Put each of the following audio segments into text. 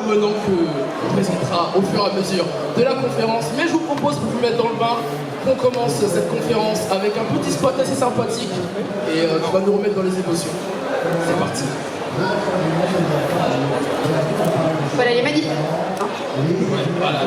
intervenants qu'on présentera au fur et à mesure de la conférence. Mais je vous propose, pour vous mettre dans le bain, qu'on commence cette conférence avec un petit spot assez sympathique et qui va nous remettre dans les émotions. C'est parti. Voilà les magnifiques. Ouais, voilà.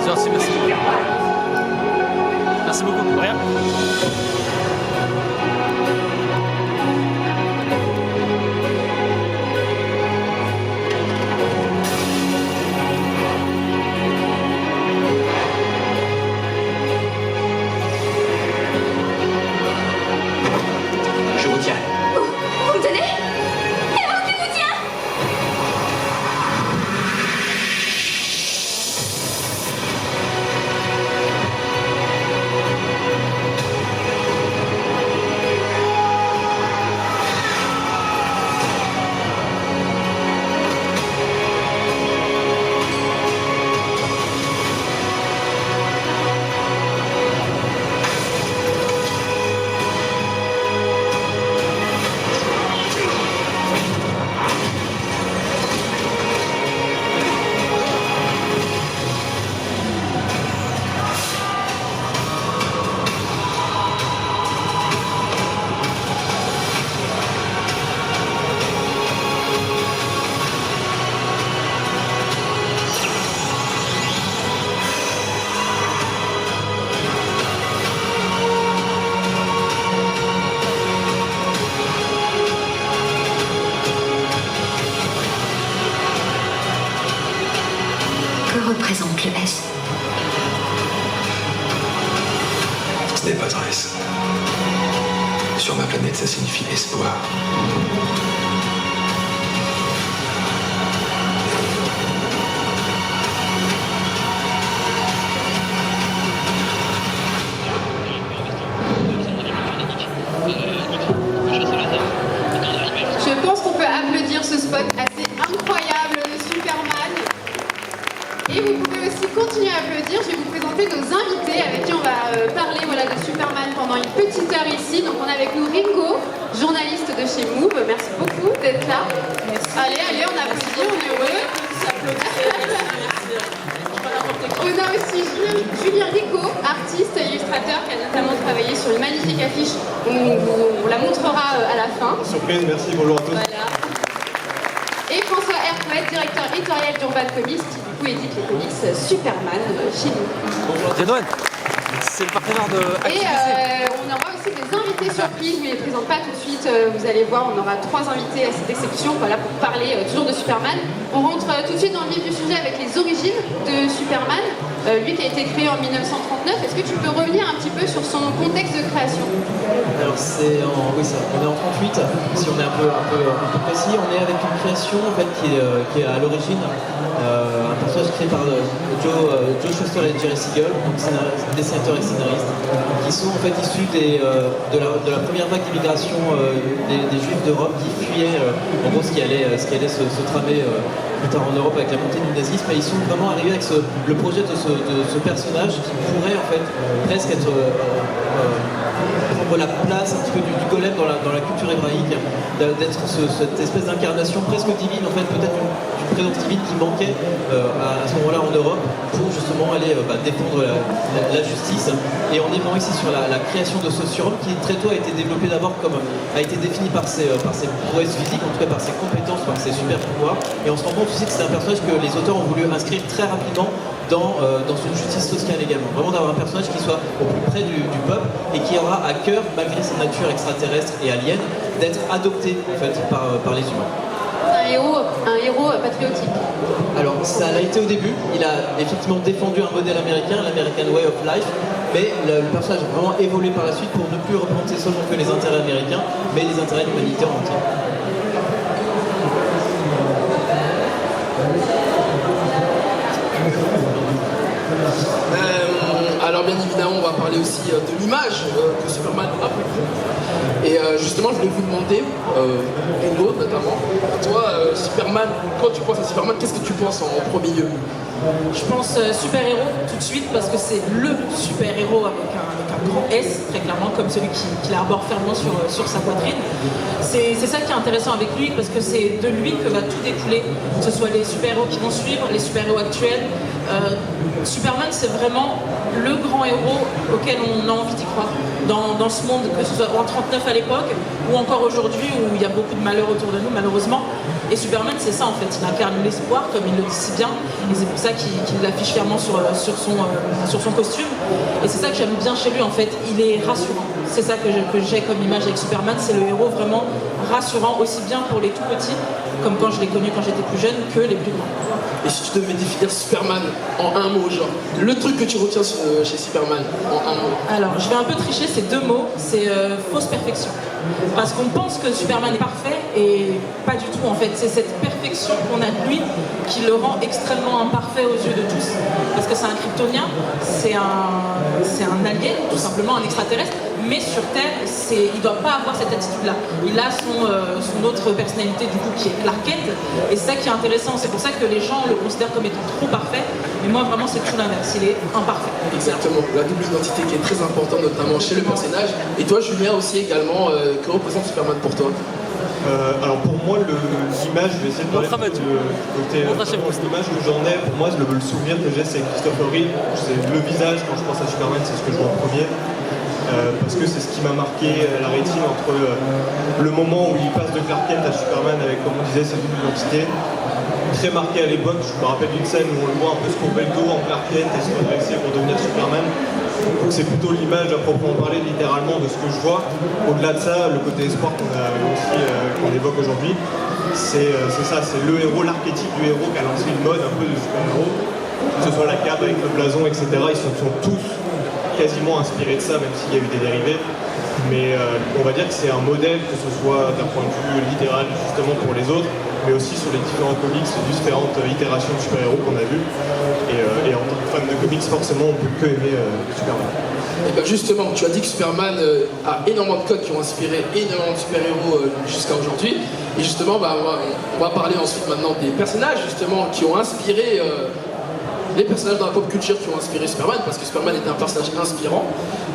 Merci, merci. Merci beaucoup. Rien. Je vous tiens. Vous me tenez? C'est moi qui vous tiens! Que représente le S? Ce n'est pas un S. Sur ma planète, ça signifie espoir. Je pense qu'on peut applaudir ce spot assez incroyable de Superman. Et vous pouvez aussi continuer à applaudir. Je vais vous présenter nos invités avec qui on va parler de Superman pendant une petite heure ici. Donc on a avec nous Ringo, journaliste de chez Move. Merci beaucoup d'être là. Merci. Allez, on applaudit, on est heureux. On a aussi Julien Rico, artiste, illustrateur, qui a notamment travaillé sur une magnifique affiche. On la montrera à la fin. Surprise, merci, bonjour à tous. Voilà. Et François Hercouet, directeur éditorial d'Urban Comics, qui du coup édite les comics Superman chez nous. Redouane, c'est le partenaire de Et Activiser. on aura aussi des invités surprises, je ne les présente pas tout de suite, vous allez voir, on aura 3 invités à cette exception, voilà, pour parler toujours de Superman. On rentre tout de suite dans le vif du sujet avec les origines de Superman, lui qui a été créé en 1939. Est-ce que tu peux revenir un petit peu sur son contexte de création? Alors on est en 38, si on est un peu précis, on est avec une création en fait, qui est à l'origine un personnage créé par Joe Shuster et Jerry Siegel, donc dessinateurs et scénaristes, qui sont en fait issus de la première vague d'immigration des Juifs d'Europe qui fuyaient en gros ce qui allait se tramer plus tard en Europe avec la montée du nazisme, et ils sont vraiment arrivés avec le projet de ce personnage qui pourrait en fait presque être prendre la place un petit peu du golem dans la culture hébraïque, d'être cette espèce d'incarnation presque divine, en fait peut-être une présence divine qui manquait à ce moment-là en Europe pour justement aller défendre la justice. Et on est vraiment ici sur la création de ce surhomme qui très tôt a été développé d'abord a été défini par ses prouesses physiques, en tout cas par ses compétences, par ses super pouvoirs, et on se rend compte aussi que c'est un personnage que les auteurs ont voulu inscrire très rapidement dans une justice sociale également. Vraiment d'avoir un personnage qui soit au plus près du peuple et qui aura à cœur, malgré sa nature extraterrestre et alien, d'être adopté en fait par les humains. Un héros patriotique. Alors ça l'a été au début, il a effectivement défendu un modèle américain, l'American Way of Life, mais le personnage a vraiment évolué par la suite pour ne plus représenter seulement que les intérêts américains, mais les intérêts de l'humanité en entier. Alors bien évidemment on va parler aussi de l'image que Superman a pris. Et justement, je voulais vous demander, Ringo notamment, toi, Superman, quand tu penses à Superman, qu'est-ce que tu penses en premier lieu? Je pense super-héros tout de suite parce que c'est le super-héros avec un grand S, très clairement, comme celui qui l'arbore fermement sur sa poitrine. C'est ça qui est intéressant avec lui parce que c'est de lui que va tout découler, que ce soit les super-héros qui vont suivre, les super-héros actuels. Superman, c'est vraiment le grand héros auquel on a envie d'y croire dans ce monde, que ce soit en 39 à l'époque ou encore aujourd'hui où il y a beaucoup de malheur autour de nous, malheureusement. Et Superman, c'est ça en fait, il incarne l'espoir, comme il le dit si bien, et c'est pour ça qu'il l'affiche fièrement sur son costume. Et c'est ça que j'aime bien chez lui en fait, il est rassurant. C'est ça que j'ai comme image avec Superman, c'est le héros vraiment rassurant, aussi bien pour les tout petits, comme quand je l'ai connu quand j'étais plus jeune, que les plus grands. Et si tu devais définir Superman en un mot, genre, le truc que tu retiens chez Superman en un mot? Alors, je vais un peu tricher, c'est deux mots, c'est fausse perfection. Parce qu'on pense que Superman est parfait, et pas du tout en fait. C'est cette perfection qu'on a de lui qui le rend extrêmement imparfait aux yeux de tous. Parce que c'est un kryptonien, c'est un alien, tout simplement, un extraterrestre, mais sur Terre, il ne doit pas avoir cette attitude-là. Il a son autre personnalité du coup qui est Clark Kent, et c'est ça qui est intéressant. C'est pour ça que les gens le considèrent comme étant trop parfait, mais moi vraiment c'est tout l'inverse, il est imparfait. Exactement, la double identité qui est très importante notamment chez le personnage. Et toi Julien aussi également, que représente Superman pour toi? Alors pour moi, l'image, je vais essayer de parler l'image que j'en ai, pour moi, le souvenir que j'ai, c'est Christopher Reeve. C'est le visage, quand je pense à Superman, c'est ce que je vois en premier. Parce que c'est ce qui m'a marqué la rétine entre le moment où il passe de Clark Kent à Superman avec, comme on disait, cette double identité. Très marqué à l'époque, je me rappelle d'une scène où on le voit un peu se courber le dos en Clark Kent et se redresser pour devenir Superman. Donc c'est plutôt l'image à proprement parler littéralement de ce que je vois. Au-delà de ça, le côté espoir qu'on évoque aujourd'hui, c'est ça, c'est le héros, l'archétype du héros qui a lancé une mode un peu de super-héros. Que ce soit la cape avec le blason, etc. Ils sont tous quasiment inspirés de ça, même s'il y a eu des dérivés. Mais on va dire que c'est un modèle, que ce soit d'un point de vue littéral justement pour les autres, mais aussi sur les différents comics, les différentes itérations de super-héros qu'on a vues. Et en tant que fan de comics, forcément, on peut que aimer Superman. Et ben justement, tu as dit que Superman a énormément de codes qui ont inspiré énormément de super-héros jusqu'à aujourd'hui. Et justement, on va parler ensuite maintenant des personnages justement qui ont inspiré les personnages dans la pop culture qui ont inspiré Superman, parce que Superman était un personnage inspirant.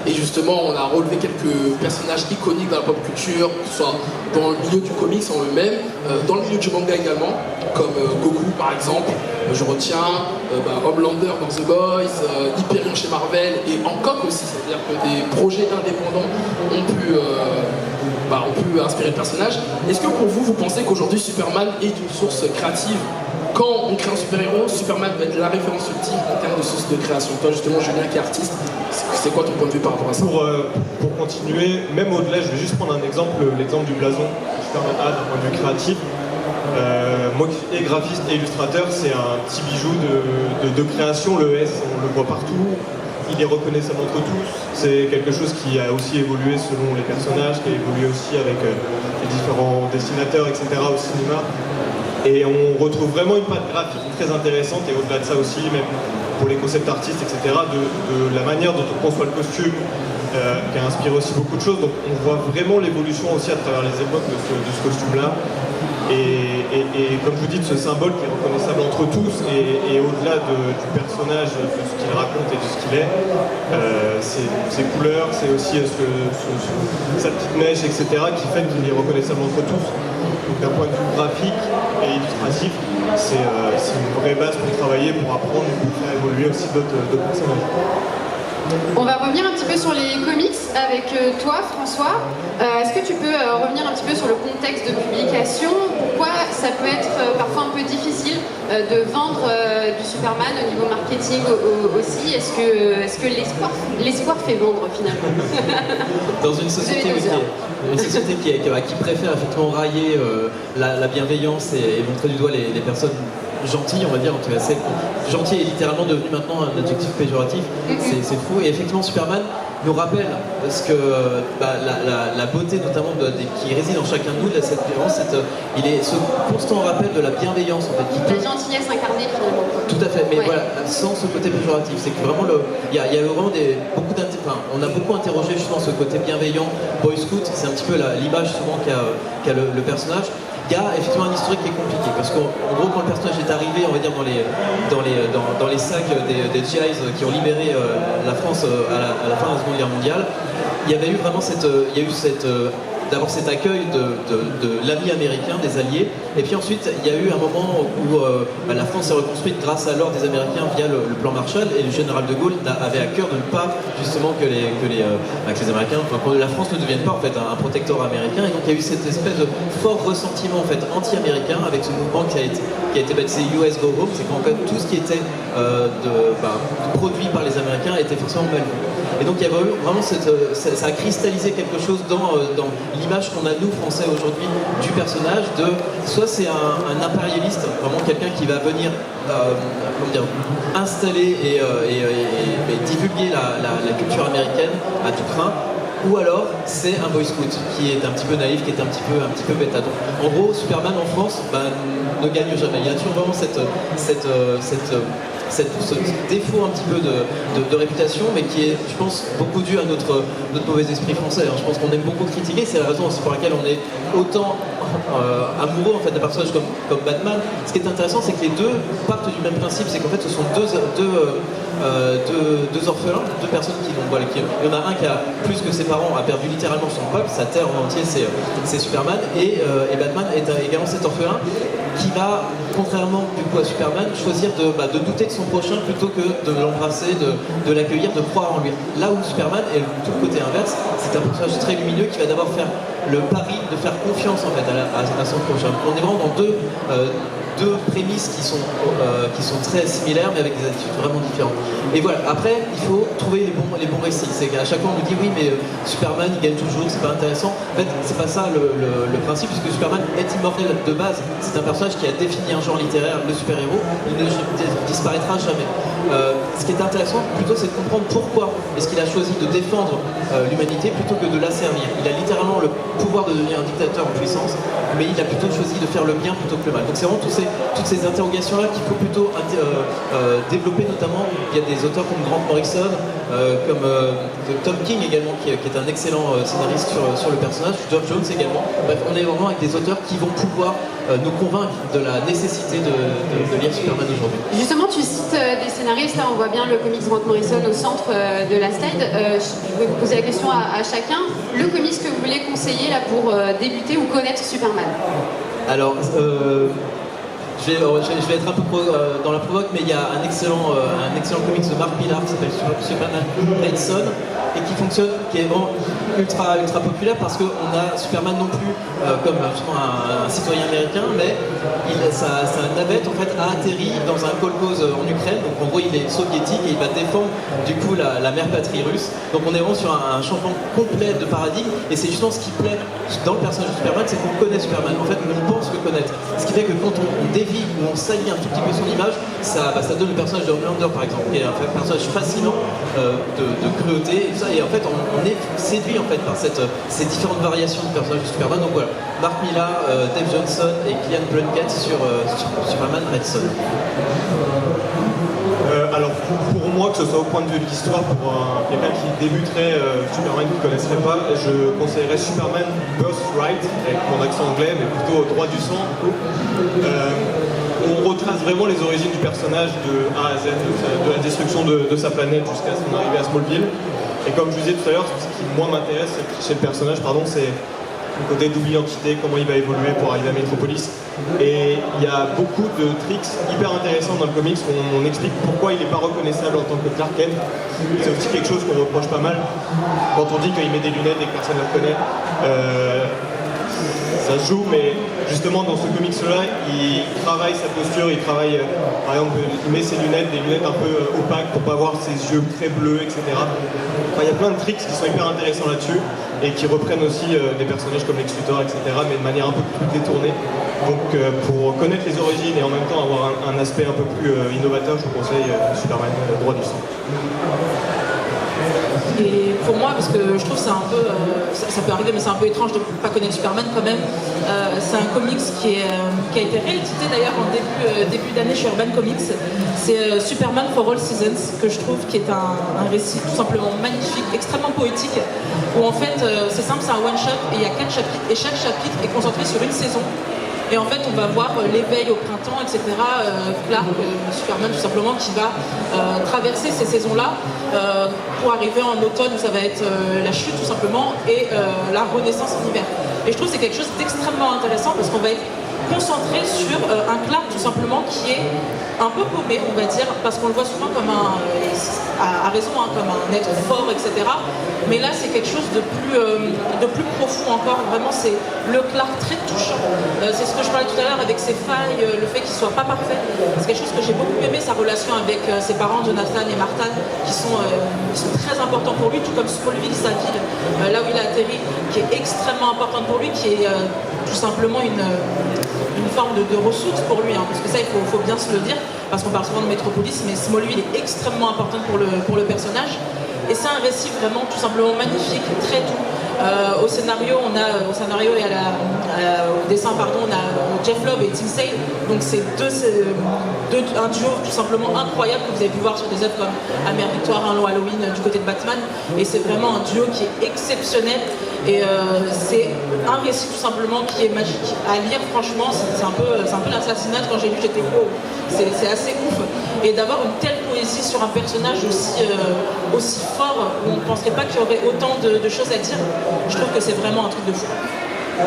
Et justement, on a relevé quelques personnages iconiques dans la pop culture, que ce soit dans le milieu du comics en eux-mêmes, dans le milieu du manga également, comme Goku par exemple, je retiens, Homelander dans The Boys, Hyperion chez Marvel, et Hancock aussi, c'est-à-dire que des projets indépendants ont pu inspirer le personnage. Est-ce que pour vous, vous pensez qu'aujourd'hui Superman est une source créative? Quand on crée un super-héros, Superman va être la référence ultime en termes de source de création. Toi justement, Julien qui est artiste, c'est quoi ton point de vue par rapport à ça? Pour continuer, même au-delà, je vais juste prendre un exemple, l'exemple du blason. Superman A d'un point de vue créatif. Moi qui est graphiste et illustrateur, c'est un petit bijou de création, le S, on le voit partout. Il est reconnaissable entre tous. C'est quelque chose qui a aussi évolué selon les personnages, qui a évolué aussi avec les différents dessinateurs, etc. au cinéma. Et on retrouve vraiment une patte graphique très intéressante, et au-delà de ça aussi, même pour les concepts artistes, etc., de la manière dont on conçoit le costume, qui a inspiré aussi beaucoup de choses. Donc on voit vraiment l'évolution aussi à travers les époques de ce costume-là. Et comme je vous dis, de ce symbole qui est reconnaissable entre tous, et au-delà du personnage, de ce qu'il raconte et de ce qu'il est, ses couleurs, c'est aussi sa petite mèche, etc., qui fait qu'il est reconnaissable entre tous. Donc d'un point de vue graphique et illustratif, c'est une vraie base pour travailler, pour apprendre et pour faire évoluer aussi d'autres personnages. On va revenir un petit peu sur les comics avec toi, François. Est-ce que tu peux revenir un petit peu sur le contexte de publication? Pourquoi ça peut être parfois un peu difficile de vendre du Superman au niveau marketing aussi? Est-ce que l'espoir fait vendre finalement? Dans une société, qui préfère effectivement railler la bienveillance et montrer du doigt les personnes gentilles, on va dire, en tout cas, gentil est littéralement devenu maintenant un adjectif péjoratif, c'est fou. Et effectivement, Superman, nous rappelle ce que la beauté notamment qui réside en chacun de nous, de cette différence, il est ce constant rappel de la bienveillance en fait. La gentillesse incarnée finalement. Tout à fait, mais Ouais. voilà, sans ce côté péjoratif, c'est que vraiment il y a vraiment on a beaucoup interrogé justement ce côté bienveillant, Boy Scout, c'est un petit peu l'image souvent qu'a le personnage. Il y a effectivement un historique qui est compliqué parce qu'en gros quand le personnage est arrivé, on va dire dans les sacs des GIs qui ont libéré la France à la fin de la Seconde Guerre mondiale, il y avait eu vraiment d'abord cet accueil de l'ami américain, des alliés, et puis ensuite il y a eu un moment où la France s'est reconstruite grâce à l'ordre des Américains via le plan Marshall, et le général de Gaulle avait à cœur de ne pas justement que les Américains, que la France ne devienne pas en fait un protectorat américain, et donc il y a eu cette espèce de fort ressentiment en fait anti-américain avec ce mouvement qui a été baptisé US Go Home, c'est qu'en fait tout ce qui était produit par les Américains était forcément mal vu. Et donc il y avait vraiment ça a cristallisé quelque chose dans l'image qu'on a nous Français aujourd'hui du personnage soit c'est un impérialiste, vraiment quelqu'un qui va venir installer et divulguer la culture américaine à tout crin, ou alors c'est un Boy Scout qui est un petit peu naïf, qui est un petit peu bêtadon. En gros, Superman en France ne gagne jamais. Il y a toujours vraiment ce défaut un petit peu de réputation, mais qui est, je pense, beaucoup dû à notre mauvais esprit français. Je pense qu'on aime beaucoup critiquer, c'est la raison aussi pour laquelle on est autant amoureux en fait, d'un personnage comme Batman. Ce qui est intéressant, c'est que les deux partent du même principe, c'est qu'en fait ce sont deux orphelins, deux personnes qui n'ont voilà, il y en a un qui a plus que ses parents, a perdu littéralement son peuple, sa terre en entier, c'est Superman, et Batman est également cet orphelin qui va, contrairement du coup à Superman, choisir de douter de son prochain plutôt que de l'embrasser, de l'accueillir, de croire en lui. Là où Superman est tout le côté inverse, c'est un personnage très lumineux qui va d'abord faire le pari de faire confiance en fait à son prochain. On est vraiment dans deux prémices qui sont très similaires mais avec des attitudes vraiment différentes. Et voilà, après il faut trouver les bons récits. C'est qu'à chaque fois on nous dit oui mais Superman il gagne toujours, c'est pas intéressant. En fait c'est pas ça le principe, puisque Superman est immortel de base. C'est un personnage qui a défini un genre littéraire, le super-héros, il ne disparaîtra jamais. Ce qui est intéressant plutôt c'est de comprendre pourquoi est-ce qu'il a choisi de défendre l'humanité plutôt que de la servir. Il a littéralement le pouvoir de devenir un dictateur en puissance, mais il a plutôt choisi de faire le bien plutôt que le mal. Donc c'est vraiment toutes ces interrogations-là qu'il faut plutôt développer, notamment. Il y a des auteurs comme Grant Morrison, comme Tom King également, qui est un excellent scénariste sur le personnage, Geoff Jones également. Bref, on est vraiment avec des auteurs qui vont pouvoir nous convaincre de la nécessité de lire Superman aujourd'hui. Justement, tu cites des scénaristes, là on voit bien le comics Grant Morrison au centre de la slide. Je vais vous poser la question à chacun. Le comics que vous voulez conseiller là pour débuter ou connaître Superman? Alors, je vais être un peu dans la provoque, mais il y a un excellent comics de Mark Millar qui s'appelle Superman Red Son, et qui est vraiment ultra populaire parce qu'on a Superman non plus comme justement un citoyen américain, mais sa navette en fait a atterri dans un kolkhoz en Ukraine, donc en gros il est soviétique et il va défendre du coup la mère patrie russe. Donc on est vraiment sur un changement complet de paradigme, et c'est justement ce qui plaît dans le personnage de Superman, c'est qu'on connaît Superman, en fait on pense le connaître, ce qui fait que quand on dévie ou on salit un tout petit peu son image, ça donne le personnage de Homelander par exemple, qui est un personnage fascinant de cruauté, et en fait on est séduit en fait par ces différentes variations du personnage de Superman. Donc voilà, Mark Millar, Dave Johnson et Killian Plunkett sur Superman Red Son. Alors pour moi, que ce soit au point de vue de l'histoire, pour quelqu'un qui débuterait Superman qui ne connaisserait pas, je conseillerais Superman Birthright, avec mon accent anglais, mais plutôt droit du sang. On retrace vraiment les origines du personnage de A à Z, de la destruction de sa planète jusqu'à son arrivée à Smallville. Et comme je vous disais tout à l'heure, ce qui moi m'intéresse chez le personnage, c'est le côté double identité, comment il va évoluer pour arriver à Metropolis. Et il y a beaucoup de tricks hyper intéressants dans le comics où on explique pourquoi il n'est pas reconnaissable en tant que Clark Kent. C'est aussi quelque chose qu'on reproche pas mal quand on dit qu'il met des lunettes et que personne ne le reconnaît. Ça se joue, mais justement dans ce comics-là, il travaille sa posture, il travaille, par exemple, il met ses lunettes, des lunettes un peu opaques pour pas voir ses yeux très bleus, etc. Enfin, il y a plein de tricks qui sont hyper intéressants là-dessus et qui reprennent aussi des personnages comme Lex Luthor, etc., mais de manière un peu plus détournée. Donc pour connaître les origines et en même temps avoir un aspect un peu plus innovateur, je vous conseille Superman droit du sang. Et pour moi, parce que je trouve que c'est un peu, ça peut arriver, mais c'est un peu étrange de ne pas connaître Superman quand même. C'est un comics qui a été réédité d'ailleurs en début d'année chez Urban Comics. C'est Superman for All Seasons, que je trouve qui est un récit tout simplement magnifique, extrêmement poétique, où en fait, c'est simple, c'est un one-shot, et il y a 4 chapitres, et chaque chapitre est concentré sur une saison. Et en fait, on va voir l'éveil au printemps, etc. Clark, Superman, tout simplement, qui va traverser ces saisons-là pour arriver en automne, où ça va être la chute, tout simplement, et la renaissance en hiver. Et je trouve que c'est quelque chose d'extrêmement intéressant, parce qu'on va être concentré sur un Clark, tout simplement, qui est un peu paumé, on va dire, parce qu'on le voit souvent comme à raison, hein, comme un être fort, etc. Mais là, c'est quelque chose de plus profond encore. Vraiment, c'est le Clark très touchant. C'est ce que je parlais tout à l'heure avec ses failles, le fait qu'il soit pas parfait. C'est quelque chose que j'ai beaucoup aimé, sa relation avec ses parents, Jonathan et Martha, qui sont très importants pour lui, tout comme Smallville, sa ville, là où il a atterri, qui est extrêmement importante pour lui, qui est tout simplement une forme de ressource pour lui, hein, parce que ça, il faut bien se le dire, parce qu'on parle souvent de Métropolis, mais Smallville est extrêmement importante pour le personnage. Et c'est un récit vraiment tout simplement magnifique, très doux. Au scénario et au dessin, pardon, on a Jeff Loeb et Tim Sale. Donc c'est un duo tout simplement incroyable que vous avez pu voir sur des œuvres comme Amère Victoire, Un long Halloween du côté de Batman. Et c'est vraiment un duo qui est exceptionnel. Et c'est un récit tout simplement qui est magique à lire. Franchement, c'est un peu l'assassinat. Quand j'ai lu, j'étais wow. C'est assez ouf. Et d'avoir une telle poésie sur un personnage aussi fort, où on ne penserait pas qu'il y aurait autant de choses à dire. Je trouve que c'est vraiment un truc de fou.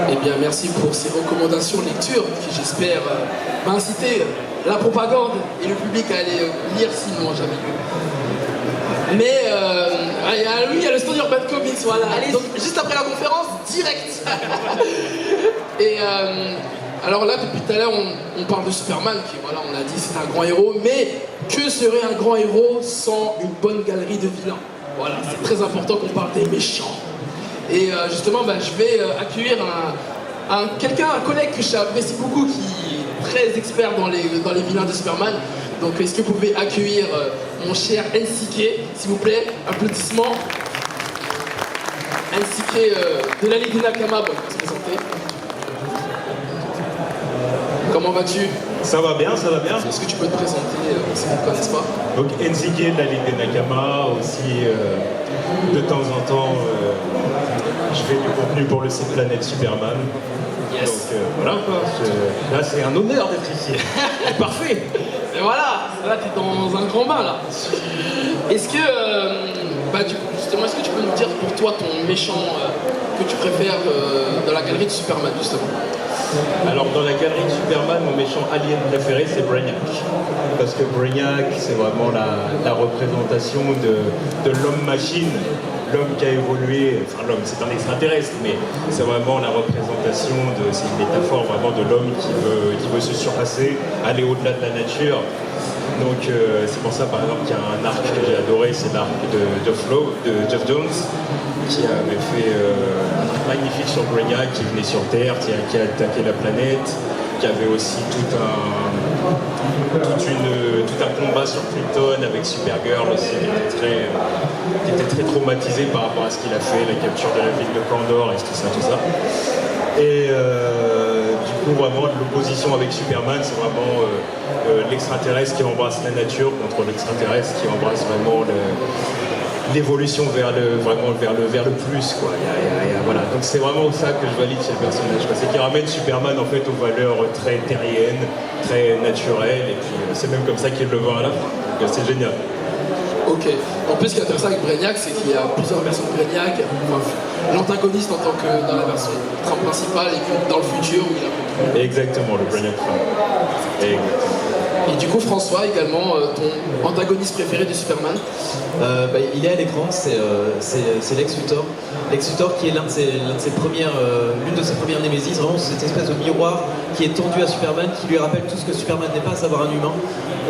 Eh bien, merci pour ces recommandations lecture qui, j'espère, va inciter la propagande et le public à aller lire s'ils n'ont jamais lu. Mais lui, il y a le stand Urban Comics, voilà. Allez, donc, juste après la conférence, direct. Et alors là, depuis tout à l'heure, on parle de Superman, qui, voilà, on a dit, c'est un grand héros, mais que serait un grand héros sans une bonne galerie de vilains? Voilà, c'est très important qu'on parle des méchants. Et justement, je vais accueillir un collègue que j'apprécie beaucoup, qui est très expert dans les vilains de Superman. Donc, est-ce que vous pouvez accueillir mon cher NCK, s'il vous plaît? Applaudissements. NCK de la Ligue des Nakama, va se présenter. Comment vas-tu? Ça va bien, ça va bien. Est-ce que tu peux te présenter si vous ne me connaissez pas? Donc NCK de la Ligue des Nakama, aussi de temps en temps je fais du contenu pour le site Planète Superman. Yes. Donc voilà quoi, là c'est un honneur d'être ici. Parfait. Et voilà, là tu es dans un grand bain là. Est-ce que, justement, est-ce que tu peux nous dire pour toi ton méchant que tu préfères dans la galerie de Superman justement? Alors dans la galerie de Superman, mon méchant alien préféré c'est Brainiac. Parce que Brainiac c'est vraiment la représentation de l'homme-machine, l'homme qui a évolué, enfin l'homme c'est un extraterrestre, mais c'est vraiment la représentation, c'est une métaphore vraiment de l'homme qui veut se surpasser, aller au-delà de la nature. Donc c'est pour ça par exemple qu'il y a un arc que j'ai adoré, c'est l'arc de Flow, de Jeff Jones, qui avait fait un arc magnifique sur Brainiac, qui venait sur Terre, qui a attaqué la planète, qui avait aussi tout un combat sur Krypton avec Supergirl aussi, qui était très traumatisé par rapport à ce qu'il a fait, la capture de la ville de Kandor et tout ça. Et du coup, vraiment, l'opposition avec Superman, c'est vraiment l'extraterrestre qui embrasse la nature contre l'extraterrestre qui embrasse vraiment l'évolution vers le plus, quoi. Voilà. Donc c'est vraiment ça que je valide chez le personnage, quoi. C'est qu'il ramène Superman en fait aux valeurs très terriennes, très naturelles, et puis c'est même comme ça qu'il le voit à la fin. Donc c'est génial. Ok. En plus, ce qui est intéressant avec Brainiac, c'est qu'il y a plusieurs versions de Brainiac. Enfin, l'antagoniste en tant que dans la version principale et puis dans le futur où il a... Exactement, le Brainiac fan. Exactement. Et du coup, François, également, ton antagoniste préféré de Superman? Il est à l'écran, c'est Lex Luthor. Lex Luthor qui est l'une de ses premières némésis, vraiment cette espèce de miroir qui est tendu à Superman, qui lui rappelle tout ce que Superman n'est pas, à savoir un humain.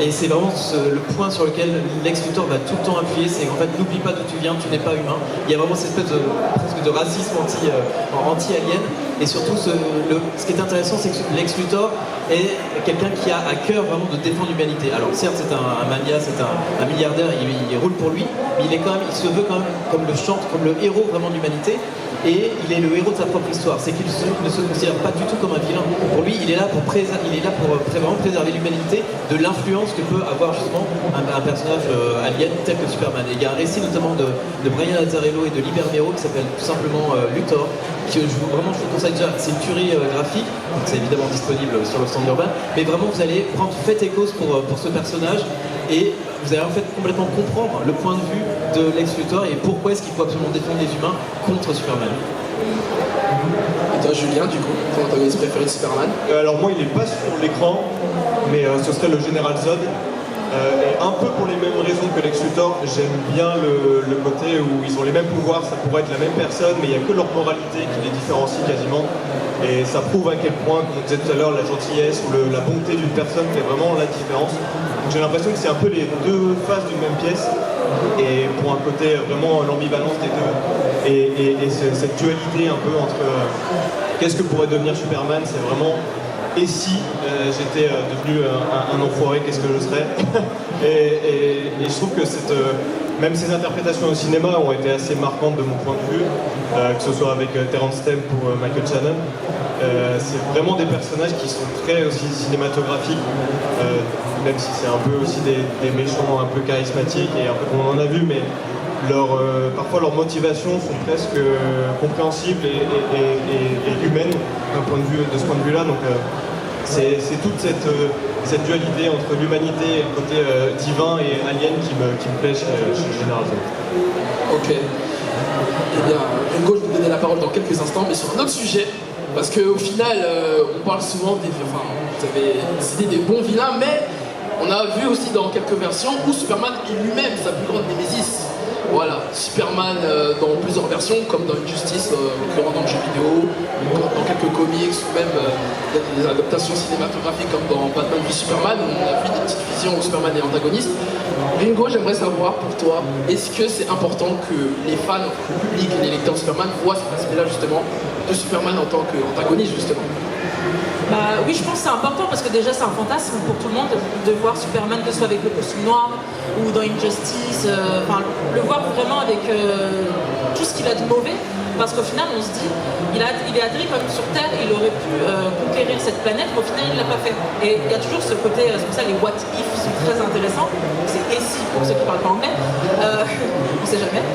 Et c'est vraiment le point sur lequel Lex Luthor va tout le temps appuyer, c'est qu'en fait, n'oublie pas d'où tu viens, tu n'es pas humain. Il y a vraiment cette espèce presque de racisme anti-alien. Et surtout, ce qui est intéressant, c'est que Lex Luthor est quelqu'un qui a à cœur vraiment de défendre l'humanité. Alors certes, c'est un mania, c'est un milliardaire, il roule pour lui, mais il se veut quand même comme le héros vraiment de l'humanité. Et il est le héros de sa propre histoire. C'est qu'il ne se considère pas du tout comme un vilain. Pour lui, il est là pour vraiment préserver l'humanité de l'influence que peut avoir justement un personnage alien tel que Superman. Et il y a un récit notamment de Brian Azzarello et de Liber Mero qui s'appelle tout simplement Luthor, qui je vous conseille déjà. C'est une tuerie graphique, c'est évidemment disponible sur le stand urbain, mais vraiment vous allez faites écho pour ce personnage et vous allez en fait complètement comprendre le point de vue de Lex Luthor et pourquoi est-ce qu'il faut absolument défendre les humains contre Superman. Et toi Julien, du coup, ton antagoniste préféré de Superman? Alors moi il est pas sur l'écran, mais ce serait le Général Zod. Et un peu pour les mêmes raisons que Lex Luthor, j'aime bien le côté où ils ont les mêmes pouvoirs, ça pourrait être la même personne, mais il n'y a que leur moralité qui les différencie quasiment. Et ça prouve à quel point, comme on disait tout à l'heure, la gentillesse ou la bonté d'une personne fait vraiment la différence. Donc j'ai l'impression que c'est un peu les deux faces d'une même pièce, et pour un côté vraiment l'ambivalence des deux, et cette dualité un peu entre qu'est-ce que pourrait devenir Superman, c'est vraiment... Et si j'étais devenu un enfoiré, qu'est-ce que je serais? et je trouve que même ces interprétations au cinéma ont été assez marquantes de mon point de vue, que ce soit avec Terence Stamp ou Michael Shannon. C'est vraiment des personnages qui sont très aussi cinématographiques, même si c'est un peu aussi des méchants un peu charismatiques et un peu comme on en a vu, mais parfois leurs motivations sont presque compréhensibles et humaines de ce point de vue-là. Donc c'est toute cette dualité entre l'humanité et le côté divin et alien qui me plaît chez Général Zod. Ok. Eh bien, Hugo, je vais vous donner la parole dans quelques instants, mais sur un autre sujet. Parce qu'au final, on parle souvent vous avez cité des bons vilains, mais on a vu aussi dans quelques versions où Superman est lui-même sa plus grande némésis. Voilà, Superman dans plusieurs versions, comme dans Injustice, occurrent dans le jeu vidéo, dans quelques comics, ou même des adaptations cinématographiques comme dans Batman v Superman, où on a vu des petites visions où Superman est antagoniste. Ringo, j'aimerais savoir pour toi, est-ce que c'est important que les fans, le public et les lecteurs de Superman voient cet aspect-là justement de Superman en tant qu'antagoniste justement? Bah oui, je pense que c'est important parce que déjà c'est un fantasme pour tout le monde de voir Superman, que ce soit avec le costume noir ou dans Injustice, le voir vraiment avec tout ce qu'il a de mauvais, parce qu'au final on se dit, il est atterri comme sur Terre, il aurait pu conquérir cette planète, mais au final il ne l'a pas fait. Et il y a toujours ce côté, c'est pour ça les what if sont très intéressants, c'est et si pour ceux qui ne parlent pas anglais, on ne sait jamais,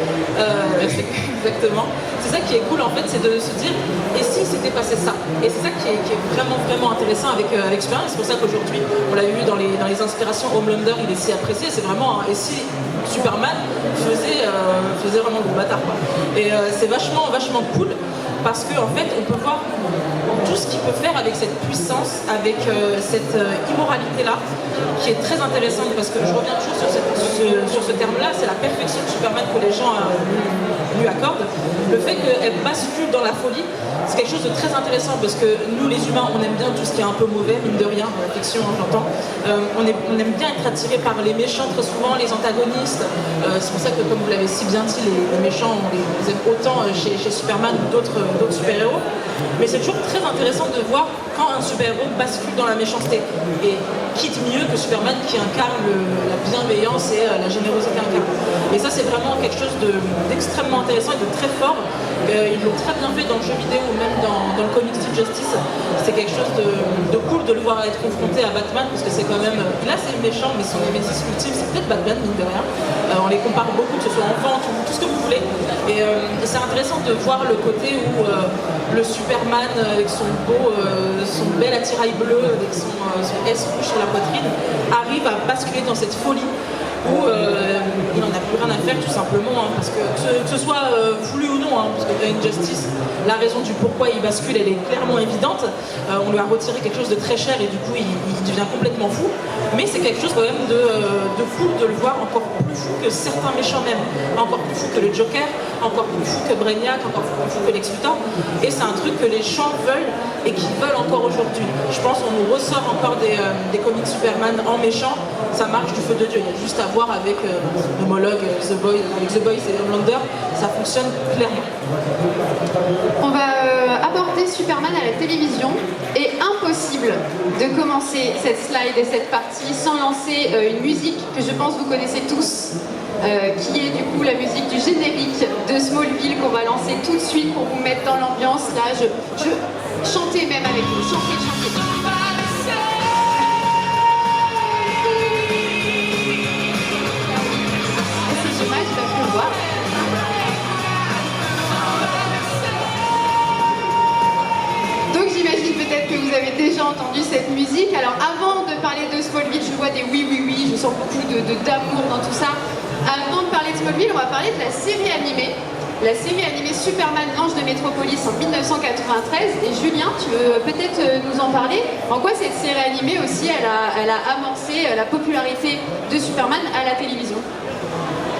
exactement. C'est ça qui est cool en fait, c'est de se dire, et si c'était passé ça? Et c'est ça qui est vraiment intéressant avec Superman. C'est pour ça qu'aujourd'hui, on l'a vu dans les inspirations, Homelander, il est si apprécié. C'est vraiment et si Superman faisait vraiment le bâtard, quoi. Et c'est vachement cool parce qu'en fait, on peut voir tout ce qu'il peut faire avec cette puissance, avec cette immoralité-là, qui est très intéressante parce que je reviens toujours sur ce terme-là, c'est la perfection de Superman que les gens lui accordent. Le fait qu'elle bascule dans la folie, c'est quelque chose de très intéressant parce que nous, les humains, on aime bien tout ce qui est un peu mauvais, mine de rien, dans la fiction, j'entends. On aime bien être attiré par les méchants très souvent, les antagonistes. C'est pour ça que, comme vous l'avez si bien dit, les méchants, on les aime autant chez Superman ou d'autres super-héros. Mais c'est toujours très intéressant de voir quand un super-héros bascule dans la méchanceté. Et qui de mieux que Superman qui incarne la bienveillance et la générosité incarne. Et ça, c'est vraiment quelque chose d'extrêmement intéressant et de très fort. Ils l'ont très bien fait dans le jeu vidéo ou même dans le comics Injustice. C'est quelque chose de cool de le voir être confronté à Batman parce que c'est quand même... Là, c'est méchant, mais son némésis ultime, c'est peut-être Batman, mine de rien. On les compare beaucoup, que ce soit enfant, tout ce que vous voulez. Et c'est intéressant de voir le côté où le Superman, avec son bel attirail bleu, avec son S rouge sur la poitrine, arrive à basculer dans cette folie où il n'en a plus rien à faire tout simplement, hein, parce que ce soit voulu ou non, hein, parce que dans Injustice, la raison du pourquoi il bascule, elle est clairement évidente. On lui a retiré quelque chose de très cher et du coup il devient complètement fou, mais c'est quelque chose quand même de fou de le voir encore plus fou que certains méchants même, encore plus fou que le Joker, encore plus fou que Brainiac, encore plus fou que Lex Luthor, et c'est un truc que les gens veulent et qui veulent encore aujourd'hui. Je pense qu'on nous ressort encore des comics Superman en méchant, ça marche du feu de Dieu. Il y a juste à voir avec l'homologue The Boys et Homelander, ça fonctionne clairement. On va aborder Superman télévision. Et impossible de commencer cette slide et cette partie sans lancer une musique que je pense vous connaissez tous, qui est du coup la musique du générique de Smallville qu'on va lancer tout de suite pour vous mettre dans l'ambiance. Là, je chantez même avec vous, chantez. C'est dommage, il va pleuvoir. Donc j'imagine peut-être que vous avez déjà entendu cette musique. Alors avant de parler de Smallville, je vois des oui, je sens beaucoup d'amour dans tout ça. Avant de parler de Smallville, on va parler de la série animée. La série animée Superman, l'ange de Métropolis en 1993. Et Julien, tu veux peut-être nous en parler? En quoi cette série animée aussi, elle a amorcé la popularité de Superman à la télévision?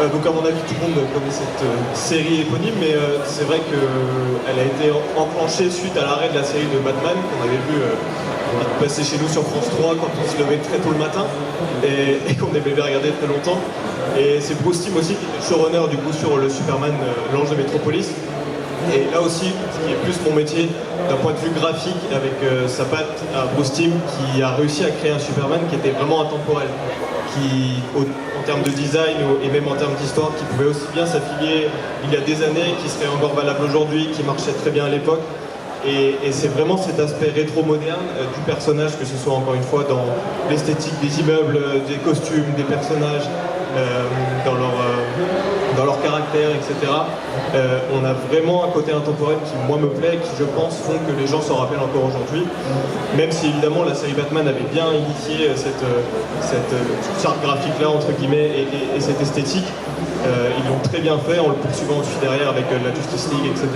Donc à mon avis tout le monde connaît cette série éponyme, mais c'est vrai qu'elle a été enclenchée suite à l'arrêt de la série de Batman qu'on avait vu passer chez nous sur France 3 quand on se levait très tôt le matin et qu'on aimait bien regarder très longtemps. Et c'est Bruce Timm aussi qui est showrunner du coup sur le Superman, l'ange de Métropolis. Et là aussi, ce qui est plus mon métier d'un point de vue graphique, avec sa patte à Bruce Timm qui a réussi à créer un Superman qui était vraiment intemporel, qui en termes de design et même en termes d'histoire, qui pouvait aussi bien s'affilier il y a des années, qui serait encore valable aujourd'hui, qui marchait très bien à l'époque. Et c'est vraiment cet aspect rétro-moderne du personnage, que ce soit encore une fois dans l'esthétique des immeubles, des costumes, des personnages, dans leur caractère, etc. On a vraiment un côté intemporel qui, moi, me plaît, qui, je pense, font que les gens s'en rappellent encore aujourd'hui. Même si, évidemment, la série Batman avait bien initié cette charte graphique-là, entre guillemets, et cette esthétique. Ils l'ont très bien fait, en le poursuivant ensuite derrière avec la Justice League, etc.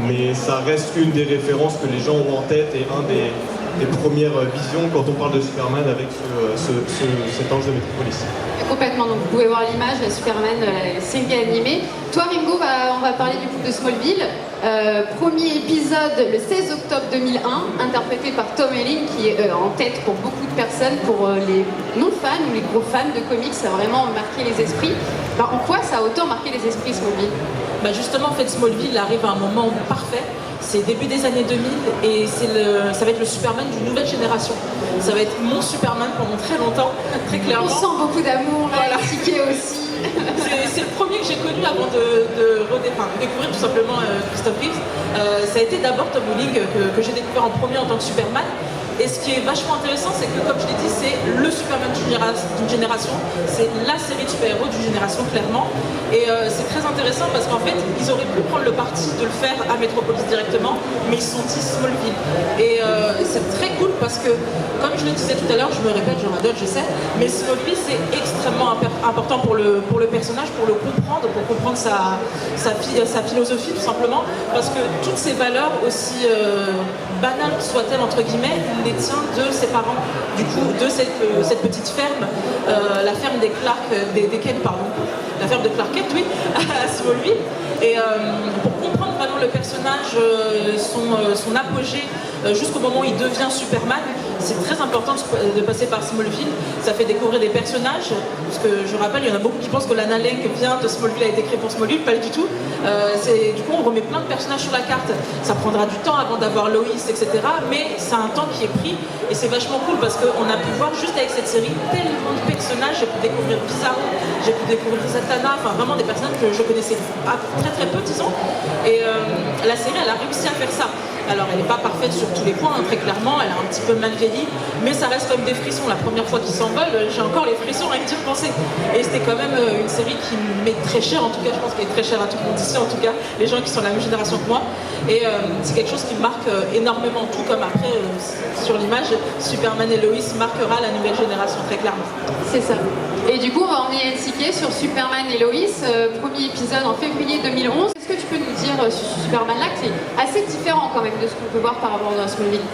Mais ça reste une des références que les gens ont en tête et un des premières visions quand on parle de Superman avec cet ange de Métropolis. Complètement, donc vous pouvez voir l'image, la Superman, la série animée. Toi Ringo, on va parler du coup de Smallville. Premier épisode le 16 octobre 2001, interprété par Tom Welling, qui est en tête pour beaucoup de personnes, pour les non-fans ou les gros fans de comics, ça a vraiment marqué les esprits. En quoi ça a autant marqué les esprits Smallville? Justement, en fait, Smallville arrive à un moment parfait. C'est début des années 2000 et ça va être le Superman d'une nouvelle génération. Ça va être mon Superman pendant très longtemps, très clairement. On sent beaucoup d'amour, voilà. Ticket aussi. C'est le premier que j'ai connu avant de découvrir tout simplement Christophe Reeves. Ça a été d'abord Tom Welling que j'ai découvert en premier en tant que Superman. Et ce qui est vachement intéressant, c'est que, comme je l'ai dit, c'est le Superman d'une génération, c'est la série de super-héros d'une génération, clairement. Et c'est très intéressant parce qu'en fait, ils auraient pu prendre le parti de le faire à Metropolis directement, mais ils sont dit Smallville. Et c'est très cool parce que, comme je le disais tout à l'heure, je me répète, je radote, je sais, mais Smallville, c'est extrêmement important pour le personnage, pour le comprendre, pour comprendre sa philosophie, tout simplement, parce que toutes ces valeurs, aussi banales soient-elles, entre guillemets, il les tient de ses parents, du coup, de cette petite ferme, la ferme des Clark, des Kent, pardon, la ferme de Clark Kent, oui, à Smallville. Et pour comprendre vraiment le personnage, son apogée, jusqu'au moment où il devient Superman, c'est très important de passer par Smallville. Ça fait découvrir des personnages, parce que je rappelle, il y en a beaucoup qui pensent que Lana Lang vient de Smallville, a été créée pour Smallville, pas du tout. Du coup, on remet plein de personnages sur la carte. Ça prendra du temps avant d'avoir Lois, etc. Mais c'est un temps qui est pris et c'est vachement cool parce qu'on a pu voir juste avec cette série tellement de personnages. J'ai pu découvrir Bizarro, j'ai pu découvrir Zatanna, enfin vraiment des personnages que je connaissais très très peu, disons. Et la série, elle a réussi à faire ça. Alors elle n'est pas parfaite sur tous les points, très clairement, elle a un petit peu mal vieilli, mais ça reste comme des frissons. La première fois qu'ils s'envolent, j'ai encore les frissons rien que d'y repenser. Et c'était quand même une série qui m'est très chère, en tout cas je pense qu'elle est très chère à tout le monde ici, en tout cas les gens qui sont de la même génération que moi. Et c'est quelque chose qui me marque énormément, tout comme après sur l'image, Superman et Lois marquera la nouvelle génération, très clairement. C'est ça. Et du coup on va emmener Enrique sur Superman et Lois, premier épisode en février 2011. Est-ce que tu peux nous dire sur Superman là que c'est assez différent quand même de ce qu'on peut voir par rapport à Smallville?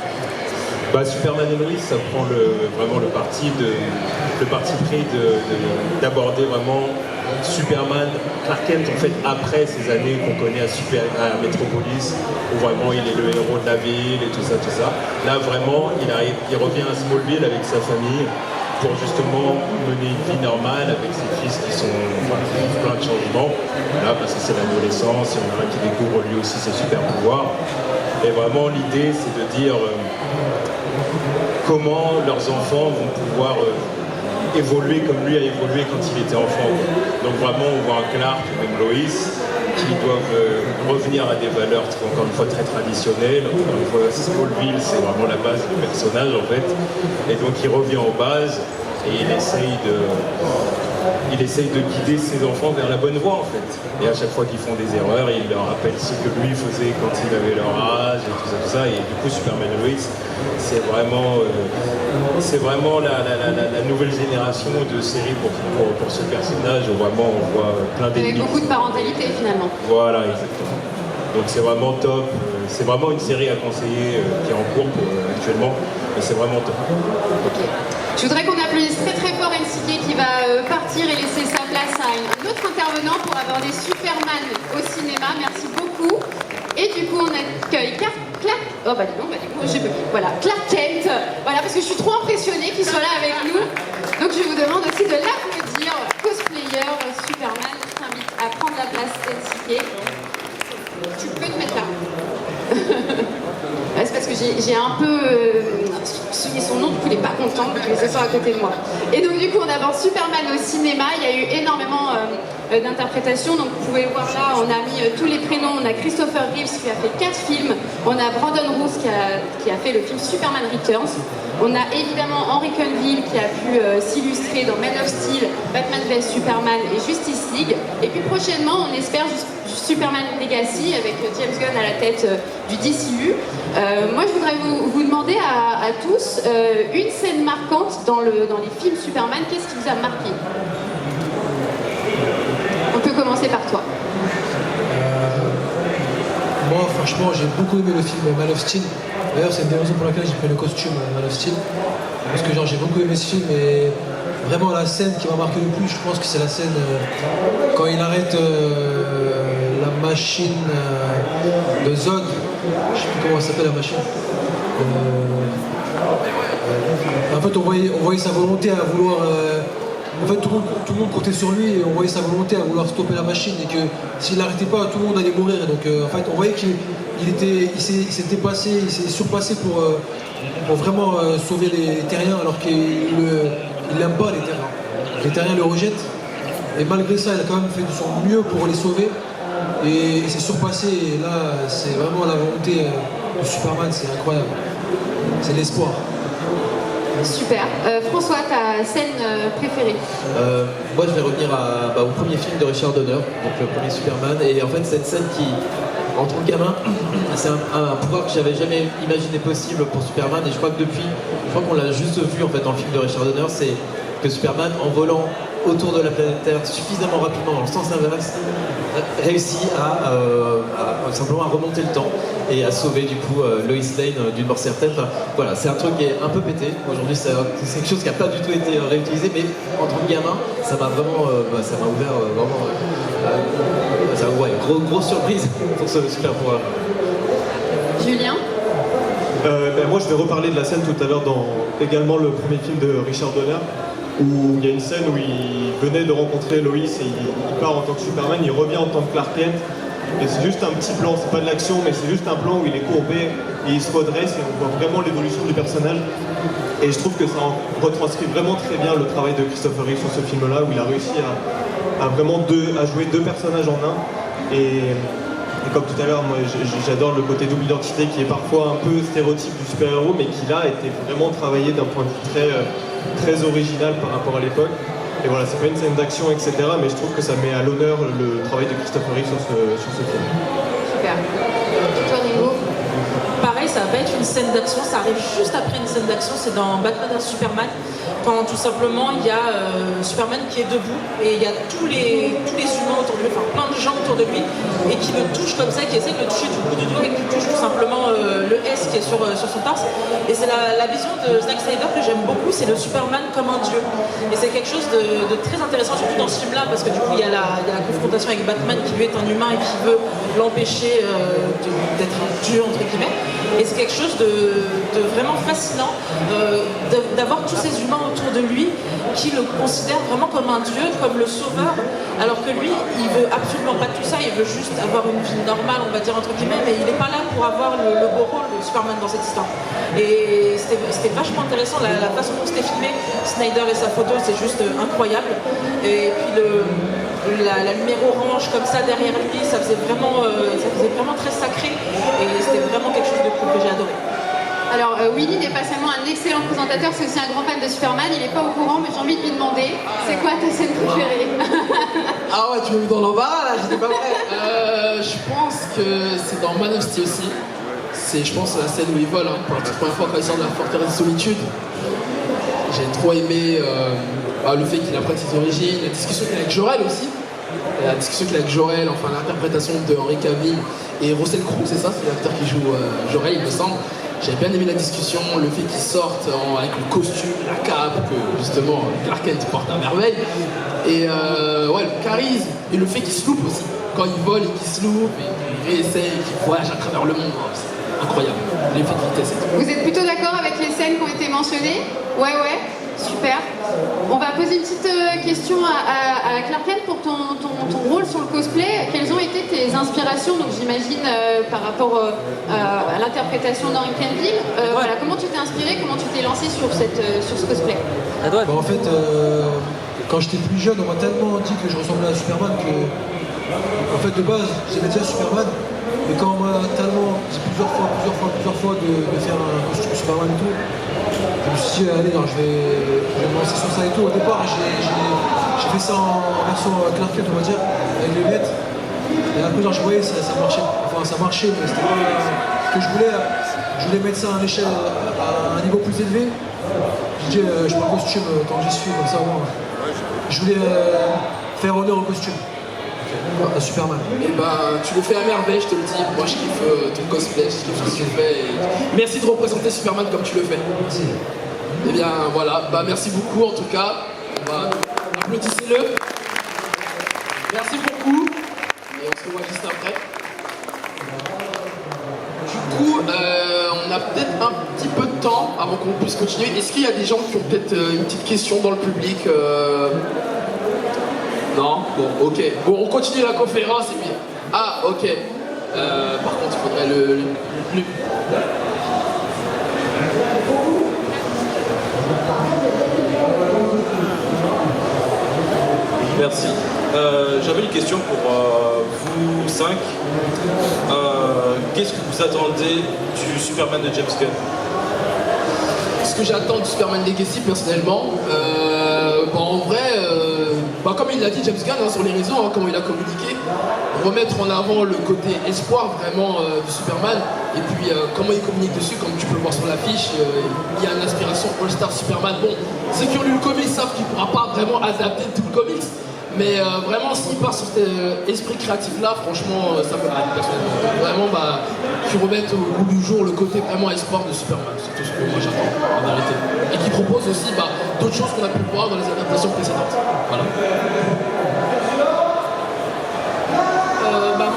Superman et Lois, ça prend vraiment le parti pris d'aborder vraiment Superman, Clark Kent en fait après ces années qu'on connaît à Metropolis, où vraiment il est le héros de la ville et tout ça. Là vraiment il revient à Smallville avec sa famille pour justement mener une vie normale avec ses fils qui sont qui vivent plein de changements. Là, parce que c'est l'adolescence, il y en a un qui découvre lui aussi ses super pouvoirs. Et vraiment, l'idée, c'est de dire comment leurs enfants vont pouvoir évoluer comme lui a évolué quand il était enfant. Donc vraiment, on voit un Clark, même Loïs, qui doivent revenir à des valeurs encore une fois très traditionnelles. Encore une fois, Smallville, c'est vraiment la base du personnage en fait. Et donc il revient aux bases et il essaye de guider ses enfants vers la bonne voie en fait. Et à chaque fois qu'ils font des erreurs, il leur rappelle ce que lui faisait quand il avait leur âge et tout ça. Et du coup, Superman et Lois, c'est vraiment la nouvelle génération de séries pour ce personnage. Vraiment, on voit plein d'ennemis. Avec beaucoup de parentalité finalement. Voilà, exactement. Donc c'est vraiment top. C'est vraiment une série à conseiller qui est en cours actuellement. Et c'est vraiment top. Ok. Je voudrais qu'on applaudisse très très fort NCK qui va partir et laisser sa place à un autre intervenant pour aborder Superman au cinéma. Merci beaucoup. Et du coup, on accueille Clark Kent. Voilà, parce que je suis trop impressionnée qu'il soit là avec nous. Donc je vous demande aussi de l'applaudir. Cosplayer Superman, je t'invite à prendre la place NCK. Tu peux te mettre là. C'est parce que j'ai un peu souligné son nom, du coup il n'est pas content, donc il est s'asseoir à côté de moi. Et donc du coup on avance Superman au cinéma, il y a eu énormément d'interprétations, donc vous pouvez voir là, on a mis tous les prénoms, on a Christopher Reeves qui a fait 4 films, on a Brandon Routh qui a fait le film Superman Returns, on a évidemment Henry Cavill qui a pu s'illustrer dans Man of Steel, Batman vs Superman et Justice League, et puis prochainement on espère Superman Legacy avec James Gunn à la tête du DCU. Moi je voudrais vous demander à tous une scène marquante dans les films Superman, qu'est-ce qui vous a marqué? On peut commencer par toi. Moi franchement j'ai beaucoup aimé le film Man of Steel. D'ailleurs c'est une des raisons pour laquelle j'ai pris le costume Man of Steel. Parce que genre j'ai beaucoup aimé ce film et vraiment la scène qui m'a marqué le plus, je pense que c'est la scène quand il arrête la machine de Zod. Je sais plus comment ça s'appelle la machine. En fait on voyait sa volonté à vouloir... en fait tout le monde comptait sur lui et on voyait sa volonté à vouloir stopper la machine et que s'il n'arrêtait pas tout le monde allait mourir. Et donc en fait on voyait qu'il s'est dépassé, il s'est surpassé pour vraiment sauver les terriens alors qu'il n'aime pas les terriens. Les terriens le rejettent et malgré ça il a quand même fait de son mieux pour les sauver et il s'est surpassé et là c'est vraiment la volonté de Superman, c'est incroyable. C'est l'espoir. Super. François, ta scène préférée? Moi je vais revenir au premier film de Richard Donner, donc le premier Superman, et en fait cette scène qui, en tant que gamin, c'est un pouvoir que j'avais jamais imaginé possible pour Superman, et je crois qu'on l'a juste vu en fait dans le film de Richard Donner, c'est que Superman, en volant autour de la planète Terre suffisamment rapidement dans le sens inverse, réussit à simplement à remonter le temps et à sauver du coup Lois Lane d'une mort certaine. Enfin, voilà, c'est un truc qui est un peu pété. Aujourd'hui, c'est quelque chose qui n'a pas du tout été réutilisé, mais en tant que gamin, ça m'a vraiment, ça m'a ouvert vraiment. Grosse surprise pour ce super pouvoir. Julien? Moi, je vais reparler de la scène tout à l'heure dans également le premier film de Richard Donner, où il y a une scène où il venait de rencontrer Lois et il part en tant que Superman, il revient en tant que Clark Kent. Et c'est juste un petit plan, c'est pas de l'action, mais c'est juste un plan où il est courbé et il se redresse et on voit vraiment l'évolution du personnage. Et je trouve que ça retranscrit vraiment très bien le travail de Christopher Reeve sur ce film-là, où il a réussi à vraiment jouer deux personnages en un. Et comme tout à l'heure, moi j'adore le côté double identité qui est parfois un peu stéréotype du super-héros, mais qui là a été vraiment travaillé d'un point de vue très original par rapport à l'époque. Et voilà, c'est pas une scène d'action, etc., mais je trouve que ça met à l'honneur le travail de Christopher Reeve sur ce film. Super. Toi, Ringo? Pareil, ça va pas être une scène d'action, ça arrive juste après une scène d'action, c'est dans Batman vs Superman, quand tout simplement il y a Superman qui est debout et il y a tous les humains autour de lui, enfin plein de gens autour de lui, et qui le touchent comme ça, qui essaient de le toucher du bout du doigt et qui touchent tout simplement le S qui est sur son torse. Et c'est la vision de Zack Snyder que j'aime beaucoup, c'est le Superman comme un dieu. Et c'est quelque chose de très intéressant, surtout dans ce film-là, parce que du coup il y a la confrontation avec Batman qui lui est un humain et qui veut l'empêcher d'être un dieu entre guillemets. Et c'est quelque chose de vraiment fascinant d'avoir tous ces humains autour de lui qui le considèrent vraiment comme un dieu, comme le sauveur, alors que lui, il veut absolument pas tout ça, il veut juste avoir une vie normale, on va dire entre guillemets, mais il n'est pas là pour avoir le beau rôle de Superman dans cette histoire. Et c'était vachement intéressant, la façon dont c'était filmé, Snyder et sa photo, c'est juste incroyable. Et puis la lumière orange comme ça derrière lui, ça faisait vraiment très sacré, et c'était vraiment quelque chose de cool que j'ai adoré. Alors, Willy n'est pas seulement un excellent présentateur, c'est aussi un grand fan de Superman. Il n'est pas au courant, mais j'ai envie de lui demander, c'est quoi ta scène préférée? Ah ouais, tu m'as mis dans l'embarras là, j'étais pas prêt. Je pense que c'est dans Man of Steel aussi. C'est, je pense, la scène où il vole, pour la toute première fois quand il sort de la forteresse de solitude. J'ai trop aimé le fait qu'il apprenne ses origines, la discussion qu'il a avec Jor-El aussi. La discussion qu'il a avec Jor-El, enfin l'interprétation de Henry Cavill et Russell Crowe, c'est ça, c'est l'acteur qui joue Jor-El, il me semble. J'avais bien aimé la discussion, le fait qu'il sorte avec le costume, la cape, que justement Clark Kent porte à merveille. Et ouais, le charisme, et le fait qu'il se loupe aussi. Quand il vole et qu'il se loupe, et qu'il réessaye, qu'il voyage à travers le monde, c'est incroyable. L'effet de vitesse et tout. Vous êtes plutôt d'accord avec les scènes qui ont été mentionnées? Ouais, super. On va poser une petite question à Clark Kent pour ton rôle sur le cosplay. Quelles ont été tes inspirations? Donc j'imagine par rapport à l'interprétation d'Henry Cavill. Voilà, comment tu t'es inspiré, comment tu t'es lancé sur ce cosplay? En fait, quand j'étais plus jeune, on m'a tellement dit que je ressemblais à Superman que, en fait, de base, j'aimais déjà Superman. Mais quand on m'a tellement dit plusieurs fois de faire un costume Superman et tout, je me suis dit, allez, non, je vais me lancer sur ça et tout. Au départ, j'ai fait ça en version Clark Kent, on va dire, avec les lunettes. Et après, genre, je voyais, ça marchait. Enfin, ça marchait, mais c'était pas ce que je voulais. Je voulais mettre ça à l'échelle, à un niveau plus élevé. J'ai dit, je prends le costume quand j'y suis, comme ça, moi. Je voulais faire honneur au costume. À Superman. Et ben, tu le fais à merveille, je te le dis. Moi, je kiffe ton cosplay, je kiffe ce que tu fais. Et merci de représenter Superman comme tu le fais. Merci. Et bien, voilà. Bah, merci beaucoup en tout cas. Applaudissez-le. Merci beaucoup. Et on se revoit juste après. Du coup, on a peut-être un petit peu de temps avant qu'on puisse continuer. Est-ce qu'il y a des gens qui ont peut-être une petite question dans le public Non? Bon, ok. Bon, on continue la conférence et puis... Ah, ok. Par contre, il faudrait le... Merci. J'avais une question pour vous 5. Qu'est-ce que vous attendez du Superman de James Gunn? Ce que j'attends du Superman Legacy personnellement, en vrai, comme il l'a dit James Gunn sur les réseaux, comment il a communiqué, remettre en avant le côté espoir vraiment du Superman, et puis comment il communique dessus, comme tu peux le voir sur l'affiche, il y a une inspiration All-Star Superman. Bon, ceux qui ont lu le comics savent qu'il ne pourra pas vraiment adapter tout le comics, mais vraiment s'il part sur cet esprit créatif là, franchement ça me plaît personnellement. Donc, vraiment qu'ils remettent au goût du jour le côté vraiment espoir de Superman, c'est tout ce que moi j'attends en vérité. Et qui propose aussi d'autres choses qu'on a pu voir dans les adaptations précédentes. Voilà.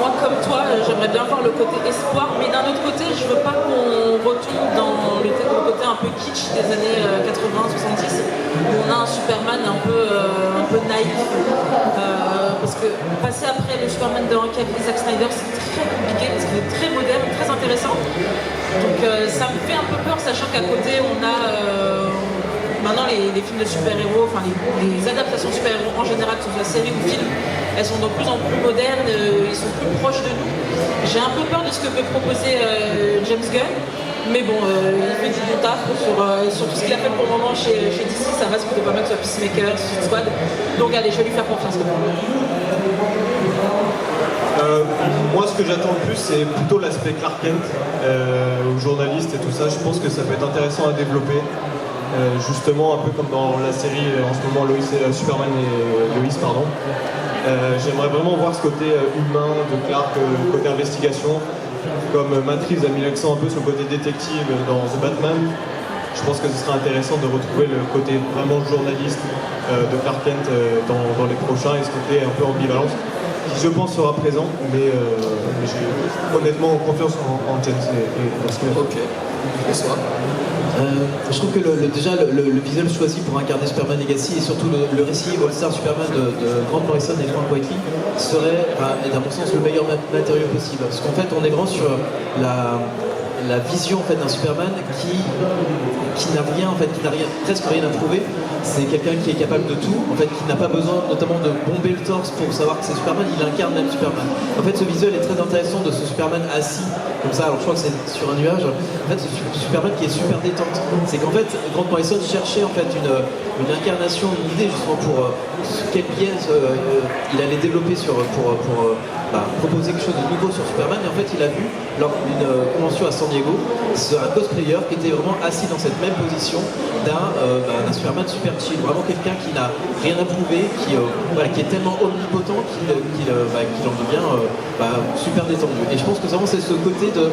Moi comme toi, j'aimerais bien voir le côté espoir, mais d'un autre côté, je veux pas qu'on retourne dans le côté un peu kitsch des années 80-70, où on a un Superman un peu naïf, parce que passer après le Superman de Henry Cavill et Zack Snyder, c'est très compliqué, parce qu'il est très moderne, très intéressant. Donc ça me fait un peu peur, sachant qu'à côté, on a... maintenant les films de super-héros, enfin les adaptations de super-héros en général, que ce soit séries ou films, elles sont de plus en plus modernes, ils sont plus proches de nous. J'ai un peu peur de ce que peut proposer James Gunn, mais bon, il fait du bon taf sur tout ce qu'il a fait pour le moment chez DC, ça va, c'est plutôt pas mal que ce soit Peacemaker, Suicide Squad. Donc allez, je vais lui faire confiance. Moi, ce que j'attends le plus, c'est plutôt l'aspect Clark Kent, journaliste et tout ça. Je pense que ça peut être intéressant à développer. Justement, un peu comme dans la série en ce moment Superman et Lois, pardon. J'aimerais vraiment voir ce côté humain de Clark, le côté investigation, comme Matt Reeves a mis l'accent un peu sur le côté détective dans The Batman. Je pense que ce serait intéressant de retrouver le côté vraiment journaliste de Clark Kent dans les prochains, et ce côté un peu ambivalence. qui je pense sera présent, mais j'ai honnêtement confiance en James et ce qu'il a fait. Ok. Bonsoir. Je trouve que déjà le visuel choisi pour incarner Superman Legacy et surtout le récit All-Star Superman de Grant Morrison et Frank Whiteley serait, est à mon sens, le meilleur matériau possible. Parce qu'en fait, on est vraiment sur la vision en fait, d'un Superman qui n'a rien, en fait, qui n'a presque rien à prouver. C'est quelqu'un qui est capable de tout, en fait, qui n'a pas besoin notamment de bomber le torse pour savoir que c'est Superman, il incarne même Superman. En fait, ce visuel est très intéressant de ce Superman assis, comme ça, alors je crois que c'est sur un nuage. En fait, ce Superman qui est super détente. C'est qu'en fait, Grant Morrison cherchait en fait une incarnation, une idée justement pour quelle pièce il allait développer pour proposer quelque chose de nouveau sur Superman. Et en fait, il a vu, lors d'une convention à San Diego, un cosplayer qui était vraiment assis dans cette même position d'un Superman super chill, vraiment quelqu'un qui n'a rien à prouver, qui est tellement omnipotent qu'il en devient super détendu. Et je pense que vraiment c'est ce côté de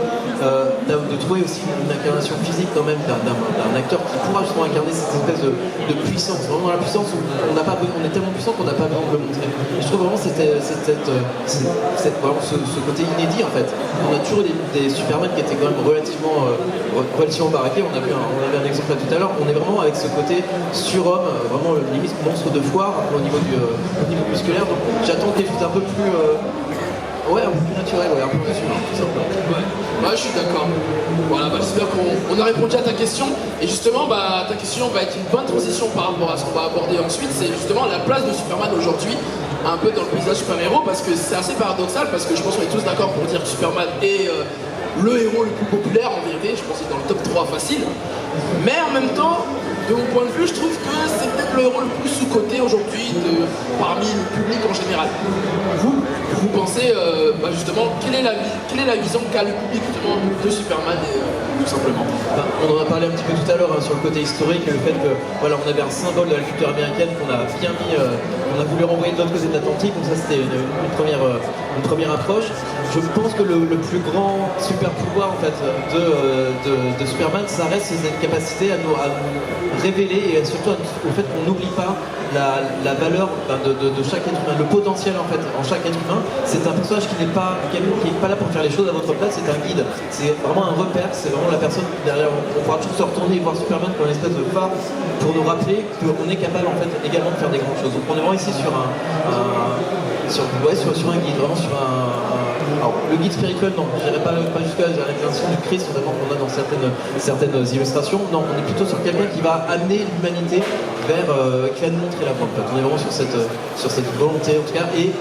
trouver aussi une incarnation physique quand même d'un acteur qui pourra justement incarner cette espèce de puissance, vraiment la puissance où on est tellement puissant qu'on n'a pas besoin de le montrer. Et je trouve vraiment ce côté inédit en fait. On a toujours des Superman qui étaient quand même relativement baraqués, on avait un exemple là tout à l'heure, on est vraiment avec ce côté surhomme, vraiment limite monstre de foire au niveau musculaire, donc j'attends quelque chose un peu plus un peu plus naturel, un peu plus humain, tout simplement. Ouais, je suis d'accord. Voilà, j'espère qu'on a répondu à ta question. Et justement, ta question va être une bonne transition par rapport à ce qu'on va aborder ensuite. C'est justement la place de Superman aujourd'hui, un peu dans le paysage super-héros, parce que c'est assez paradoxal, parce que je pense qu'on est tous d'accord pour dire que Superman est le héros le plus populaire en vérité. Je pense qu'il est dans le top 3 facile. Mais en même temps, de mon point de vue, je trouve que c'est peut-être le héros le plus sous-coté aujourd'hui parmi le public en général. Vous pensez justement, quelle est la vision qu'a le public justement de Superman tout simplement? On en a parlé un petit peu tout à l'heure sur le côté historique et le fait que on avait un symbole de la culture américaine qu'on a bien mis, on a voulu renvoyer de l'autre côté de l'Atlantique, donc ça c'était une première approche. Je pense que le plus grand super pouvoir en fait de Superman, ça reste cette capacité à nous révéler et surtout au fait qu'on n'oublie pas la valeur de chaque être humain, le potentiel en fait en chaque être humain. C'est un personnage qui n'est pas là pour faire les choses à votre place, c'est un guide, c'est vraiment un repère, c'est vraiment la personne derrière. On pourra toujours se retourner et voir Superman comme une espèce de phare pour nous rappeler qu'on est capable en fait également de faire des grandes choses. Donc on est vraiment ici sur un guide, vraiment sur alors, le guide spirituel, non, je dirais pas jusqu'à la révélation du Christ, notamment qu'on a dans certaines illustrations. Non, on est plutôt sur quelqu'un qui va amener l'humanité vers, qui va nous montrer la voie. En fait. On est vraiment sur cette volonté, en tout cas, et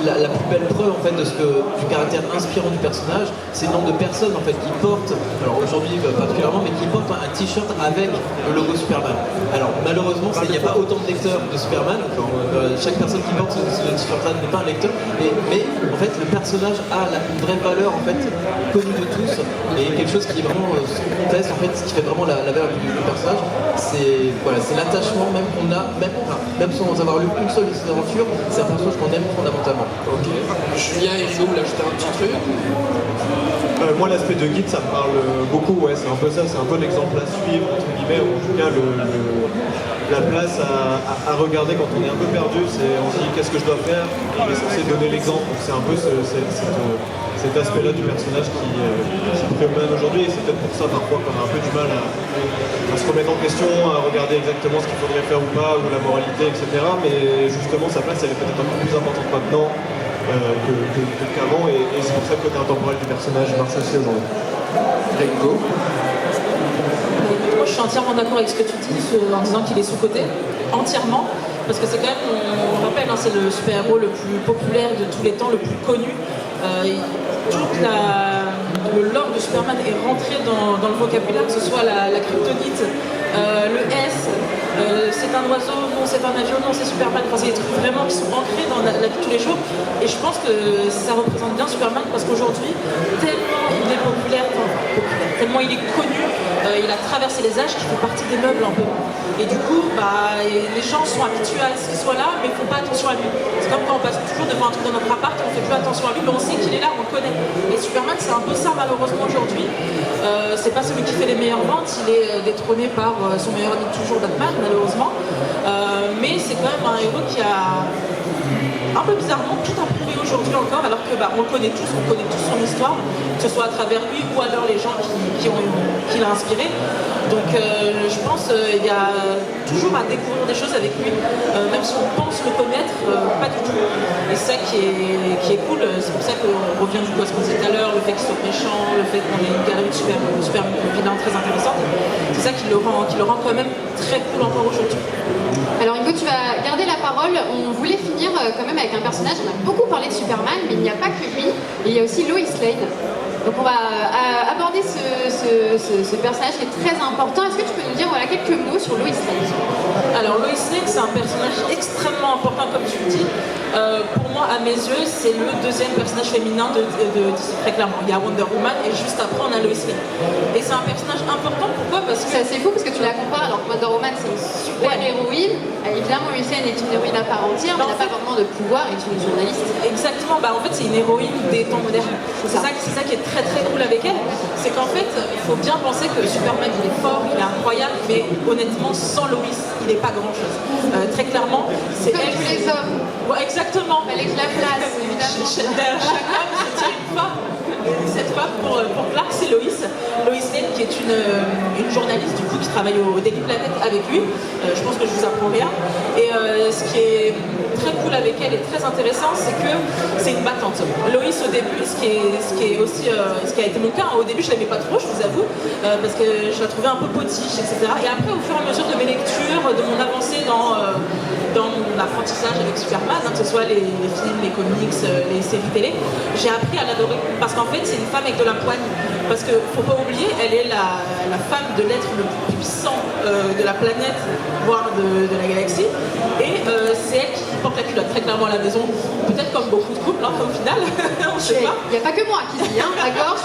la plus belle preuve en fait du caractère inspirant du personnage, c'est le nombre de personnes en fait qui portent, alors aujourd'hui particulièrement, mais qui portent un t-shirt avec le logo Superman. Alors malheureusement, il n'y a pas autant de lecteurs de Superman. Chaque personne qui porte ce t-shirt-là n'est pas un lecteur, mais en fait le personnage a une vraie valeur en fait connue de tous et quelque chose qui est vraiment sans conteste en fait, ce qui fait vraiment la valeur du personnage. C'est l'attachement même qu'on a, même sans avoir lu une seule de ses aventures, c'est un personnage qu'on aime fondamentalement. Ok. Julien et Rigo voulaient ajouter un petit truc. Moi, l'aspect de guide, ça me parle beaucoup. Ouais, c'est un peu ça, c'est un peu l'exemple à suivre, entre guillemets, ou en tout cas la place à regarder quand on est un peu perdu. On se dit qu'est-ce que je dois faire. Il est censé donner l'exemple. Donc c'est un peu cet aspect-là du personnage qui prédomine aujourd'hui. Et c'est peut-être pour ça parfois qu'on a un peu du mal à se remettre en question, à regarder exactement ce qu'il faudrait faire ou pas, ou la moralité, etc. Mais justement, sa place, elle est peut-être un peu plus importante maintenant qu'avant, et c'est pour ça que le côté intemporel du personnage marche aussi aujourd'hui. Rigo. Moi, je suis entièrement d'accord avec ce que tu dis en disant qu'il est sous-coté, entièrement, parce que c'est quand même, on rappelle, c'est le super-héros le plus populaire de tous les temps, le plus connu. Le lore de Superman est rentré dans le vocabulaire, que ce soit la kryptonite, le S, c'est un oiseau, non c'est un avion, non c'est Superman. Enfin, c'est des trucs vraiment qui sont ancrés dans la vie de tous les jours. Et je pense que ça représente bien Superman parce qu'aujourd'hui, tellement il est populaire, tellement il est connu, il a traversé les âges qu'il fait partie des meubles un peu. Et du coup, les gens sont habitués à ce qu'il soit là, mais ils font pas attention à lui. C'est comme quand on passe toujours devant un truc dans notre appart, on fait plus attention à lui, mais on sait qu'il est là, on le connaît. Et Superman, c'est un peu ça malheureusement aujourd'hui. C'est pas celui qui fait les meilleures ventes, il est détrôné par son meilleur ami toujours, Batman, malheureusement. Mais c'est quand même un héros qui a un peu bizarrement tout imprimé aujourd'hui encore, alors que on le connaît tous, on connaît tous son histoire, que ce soit à travers lui ou alors les gens qui l'ont inspiré. Donc je pense qu'il y a toujours à découvrir des choses avec lui, même si on pense le connaître, pas du tout. Et c'est ça qui est cool, c'est pour ça qu'on revient du coup à ce qu'on disait tout à l'heure, le fait qu'il soit méchant, le fait qu'on ait une galerie de super vilains très intéressante, c'est ça qui le rend quand même très cool encore aujourd'hui. Alors Hugo, tu vas garder la parole. On voulait finir quand même avec un personnage, on a beaucoup parlé de Superman, mais il n'y a pas que lui, il y a aussi Lois Lane. Donc on va aborder ce personnage qui est très important. Est-ce que tu peux nous dire quelques mots sur Lois Lane? Alors Lois Lane, c'est un personnage extrêmement important comme tu le dis. Pour moi, à mes yeux, c'est le deuxième personnage féminin de DC, très clairement. Il y a Wonder Woman et juste après on a Lois Lane. Et c'est un personnage important, pourquoi? Parce que c'est assez fou parce que tu la compares, alors que Wonder Woman c'est une super héroïne. Évidemment, Lois Lane est une héroïne à part entière, mais elle n'a pas vraiment de pouvoir, et est une journaliste. Exactement, en fait c'est une héroïne des temps modernes. C'est ça qui est très très cool avec elle, c'est qu'en fait il faut bien penser que Superman il est fort, il est incroyable, mais honnêtement sans Lois il n'est pas grand chose. Très clairement, c'est comme elle. tous les hommes. Ouais, exactement. Fallait que je la place, évidemment. Derrière chaque homme se tient une femme. Cette femme pour Clark, c'est Lois Lane, qui est une journaliste du coup qui travaille au Daily Planet avec lui. Je pense que je vous apprends rien. Et ce qui est très cool avec elle et très intéressant, c'est que c'est une battante. Lois au début, ce qui est aussi ce qui a été mon cas, au début je l'aimais pas trop, je vous avoue, parce que je la trouvais un peu potiche, etc. Et après, au fur et à mesure de mes lectures, de mon avancée dans mon apprentissage avec Superman, que ce soit les films, les comics, les séries télé, j'ai appris à l'adorer. Parce qu'en fait, c'est une femme avec de la poigne. Parce qu'il ne faut pas oublier, elle est la femme de l'être le plus puissant de la planète, voire de la galaxie. Et c'est elle qui porte la culotte très clairement à la maison. Peut-être comme beaucoup de couples, au final. On sait pas. Il n'y a pas que moi qui dis, d'accord?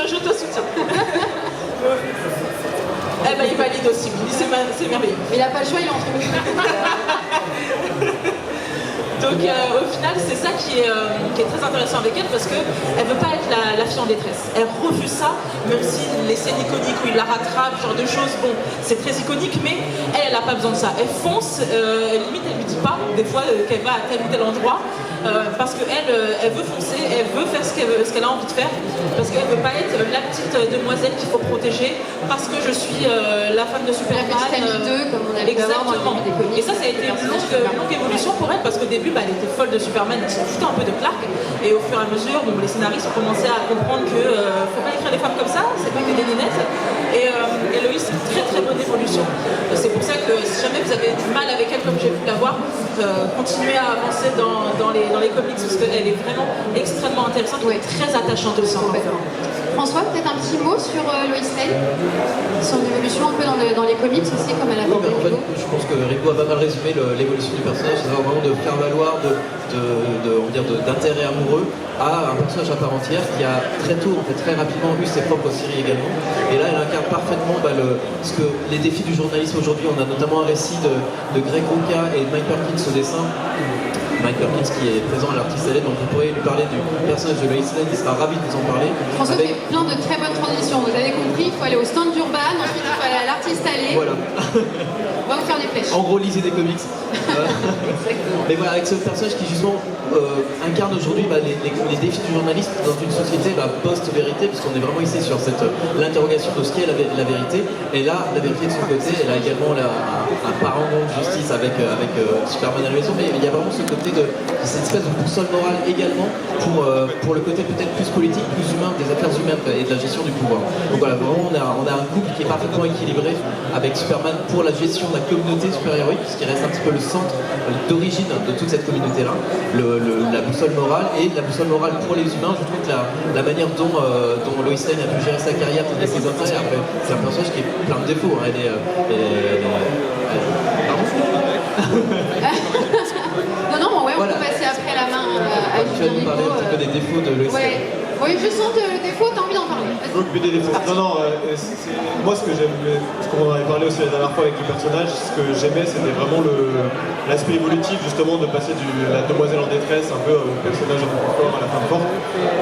Je te soutiens. Eh ben, il valide aussi, c'est merveilleux. Il n'a pas le choix, il est entre nous. Donc au final, c'est ça qui est très intéressant avec elle, parce qu'elle ne veut pas être la fille en détresse. Elle refuse ça, même si les scènes iconiques où il la rattrape, ce genre de choses, bon, c'est très iconique, mais elle n'a pas besoin de ça. Elle fonce, limite elle lui dit pas des fois qu'elle va à tel ou tel endroit, parce qu'elle elle veut foncer, elle veut faire ce qu'elle a envie de faire, parce qu'elle ne veut pas être la petite demoiselle qu'il faut protéger, parce que je suis la femme de Superman. La petite amie d'eux, comme on avait exactement. Dans les comics. Et ça a été une longue évolution pour elle, parce qu'au début, elle était folle de Superman, elle s'en foutait un peu de Clark, et au fur et à mesure, les scénaristes ont commencé à comprendre que faut pas écrire des femmes comme ça, c'est pas que des ninettes. Et Lois, c'est une très très bonne évolution. C'est pour ça que si jamais vous avez du mal avec elle, comme j'ai pu l'avoir, continuez à avancer dans les comics, parce qu'elle est vraiment extrêmement intéressante et très attachante aussi. François, peut-être un petit mot sur Lois Lane, son évolution un peu dans les comics aussi, comme elle a fait. En fait, je pense que Rico a pas mal résumé l'évolution du personnage, c'est vraiment de faire valoir d'intérêt amoureux à un personnage à part entière qui a très tôt, en fait, très rapidement eu ses propres séries également. Et là, elle incarne parfaitement les défis du journalisme aujourd'hui. On a notamment un récit de Greg Rucka et de Mike Perkins au dessin. Mike Perkins qui est présent à l'artiste allé, donc vous pourrez lui parler du personnage de Lois Lane, il sera ravi de vous en parler. François fait plein de très bonnes transitions, vous avez compris, il faut aller au stand d'Urban, ensuite il faut aller à l'artiste allé. Voilà. On va vous faire des flèches. En gros, lisez des comics. Mais voilà, avec ce personnage qui justement incarne aujourd'hui les défis du journaliste dans une société post-vérité, puisqu'on est vraiment ici sur l'interrogation de ce qu'est la vérité. Et là, la vérité de son côté, elle a également un parangon de justice avec Superman à la maison, mais il y a vraiment ce côté de cette espèce de boussole morale également pour le côté peut-être plus politique, plus humain des affaires humaines et de la gestion du pouvoir. Donc voilà, vraiment on a un couple qui est parfaitement équilibré avec Superman pour la gestion de la communauté super-héroïque, ce qui reste un petit peu le centre d'origine de toute cette communauté-là, la boussole morale et la boussole morale pour les humains. Je trouve que la manière dont Lois Lane a pu gérer sa carrière et ses intérêts, après, c'est un personnage qui est plein de défauts. Hein. Non, on peut passer après la main à tu vas nous parler un petit peu des défauts de Lois Lane. Oui, je sens que le défaut, t'as envie d'en parler. Des défauts. Moi, ce que j'aime, ce qu'on en avait parlé aussi la dernière fois avec le personnage, ce que j'aimais, c'était vraiment l'aspect évolutif, justement, de passer de la demoiselle en détresse un peu au personnage un peu plus fort, à la femme forte.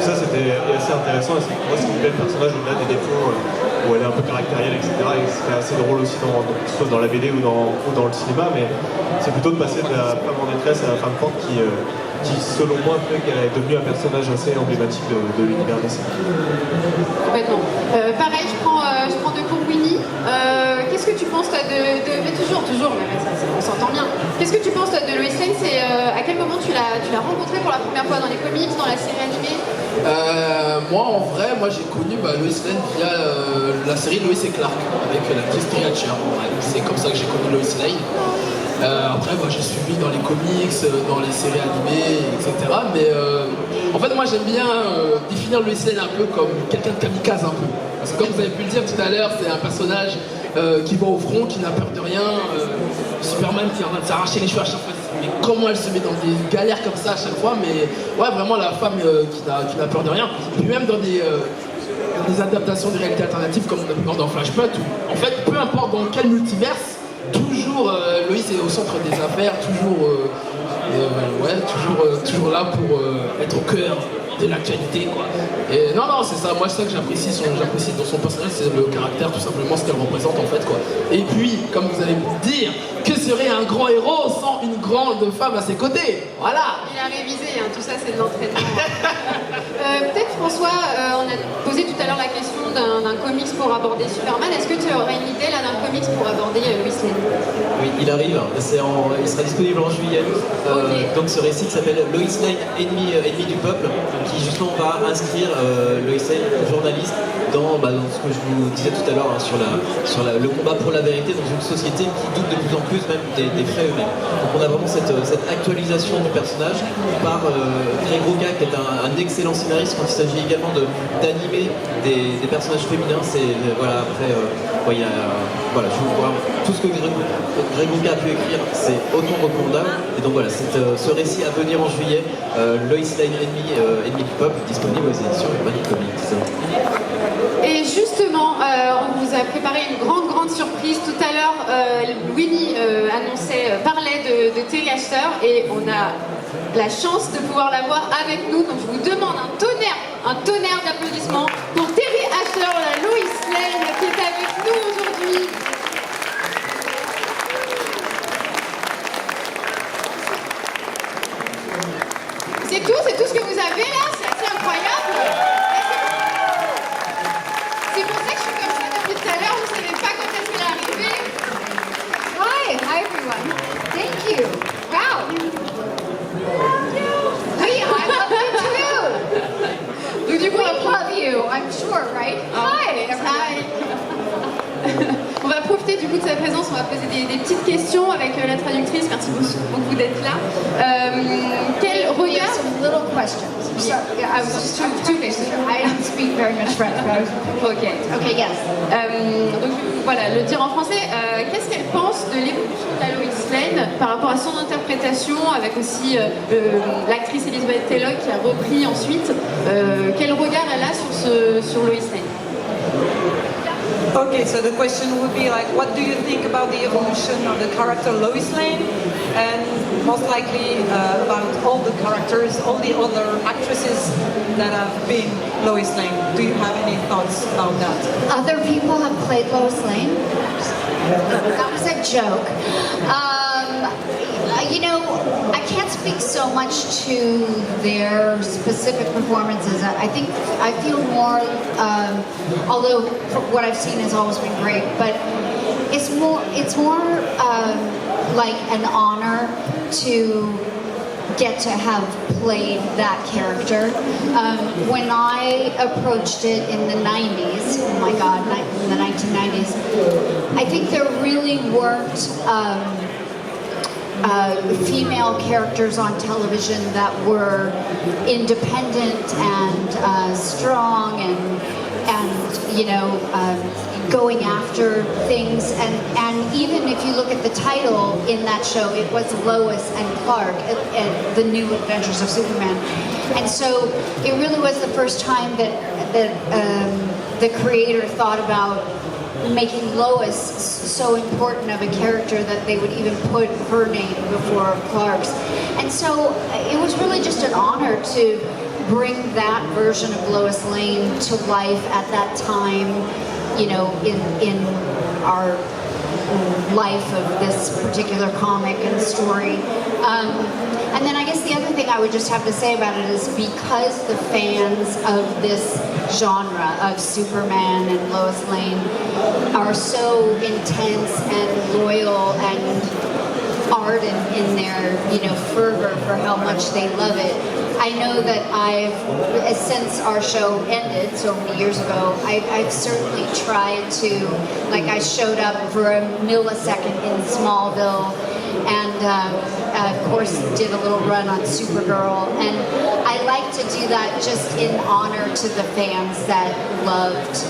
Ça, c'était assez intéressant, et moi, ce qui me plaît le personnage au-delà des défauts, où elle est un peu caractérielle, etc. Et c'était assez drôle aussi, soit dans la BD ou dans le cinéma, mais c'est plutôt de passer de la femme en détresse à la femme forte qui qui selon moi fait qu'elle est devenue un personnage assez emblématique de l'univers DC. Complètement. Pareil, je prends de pour Winnie. Qu'est-ce que tu penses toi, mais toujours, mais on s'entend bien. Qu'est-ce que tu penses toi, de Lois Lane? C'est à quel moment tu l'as rencontré pour la première fois dans les comics, dans la série animée? Moi en vrai, j'ai connu Lois Lane via la série Lois et Clark avec l'actrice Tia Hatcher. Ouais, c'est comme ça que j'ai connu Lois Lane. Après, j'ai suivi dans les comics, dans les séries animées, etc. Mais en fait, moi j'aime bien définir Lois Lane un peu comme quelqu'un de kamikaze un peu. Parce que comme vous avez pu le dire tout à l'heure, c'est un personnage qui va au front, qui n'a peur de rien. Superman qui est en train de s'arracher les cheveux à chaque fois. Mais comment elle se met dans des galères comme ça à chaque fois? Mais ouais, vraiment la femme qui n'a peur de rien. Puis même dans des adaptations de réalités alternatives comme on a pu voir dans Flashpoint, où en fait, peu importe dans quel multiverse, toujours Lois est au centre des affaires, toujours là pour être au cœur de l'actualité, quoi. Et non, c'est ça, moi c'est ça que j'apprécie dans son personnage, c'est le caractère, tout simplement ce qu'elle représente en fait, quoi. Et puis, comme vous allez me dire, que serait un grand héros sans une grande femme à ses côtés? Voilà. Il a révisé, tout ça c'est de l'entraînement. Peut-être François, on a posé tout à l'heure la question d'un comics pour aborder Superman. Est-ce que tu aurais une idée là d'un comics pour aborder Lois Lane? Oui, il arrive, il sera disponible en juillet. Okay. Donc ce récit qui s'appelle Lois Lane, ennemi du peuple, qui justement va inscrire Lois Lane, journaliste, dans ce que je vous disais tout à l'heure, sur le combat pour la vérité dans une société qui doute de plus en plus même des faits eux-mêmes. Donc on a vraiment cette actualisation du personnage par Greg Rucka, qui est un excellent scénariste quand il s'agit également d'animer des personnages féminins. Tout ce que Greg Rucka a pu écrire, c'est autant recommandable. Et donc voilà, ce récit à venir en juillet, Lois Lane, ennemi du peuple, disponible aux éditions Urban Comics. Et justement, on vous a préparé une grande surprise. Tout à l'heure, Winnie parlait de Terry Hatcher et on a la chance de pouvoir la voir avec nous. Donc je vous demande un tonnerre d'applaudissements pour Terry Hatcher, la Lois Lane, qui est avec nous aujourd'hui. C'est tout ce que vous avez là? C'est assez incroyable. C'est pour ça que je suis comme ça depuis tout à l'heure. Vous savez pas quand est-ce qu'elle est arrivée. Hi everyone. Thank you. Wow. Hey, I love you too. Donc du coup, We love you, I'm sure, right? Hi, everyone. On va profiter du coup de sa présence, on va poser des petites questions avec la traductrice. Merci beaucoup d'être là. Quel regard? Some little questions. So, I was just two questions. I don't speak very much French, but Okay, yes. Donc voilà, le dire en français. Qu'est-ce qu'elle pense de l'évolution de la Lois Lane par rapport à son interprétation, avec aussi l'actrice Elizabeth Taylor qui a repris ensuite. Quel regard elle a sur Lois Lane? Okay, so the question would be like, what do you think about the evolution of the character Lois Lane, and most likely about all the characters, all the other actresses that have been Lois Lane? Do you have any thoughts about that? Other people have played Lois Lane. That was a joke. I can't speak so much to their specific performances. I feel more, although what I've seen has always been great, but it's more like an honor to get to have played that character. When I approached it in the 90s, oh my God, in the 1990s, I think there really weren't female characters on television that were independent and strong and going after things, and even if you look at the title in that show, it was Lois and Clark, and the New Adventures of Superman. And so it really was the first time that the creator thought about making Lois so important of a character that they would even put her name before Clark's. And so it was really just an honor to bring that version of Lois Lane to life at that time, in our life of this particular comic and story. And then I guess the other thing I would just have to say about it is because the fans of this genre of Superman and Lois Lane are so intense and loyal and ardent in their, fervor for how much they love it. I know that since our show ended so many years ago, I've certainly tried to, I showed up for a millisecond in Smallville, and of course did a little run on Supergirl, and I like to do that just in honor to the fans that loved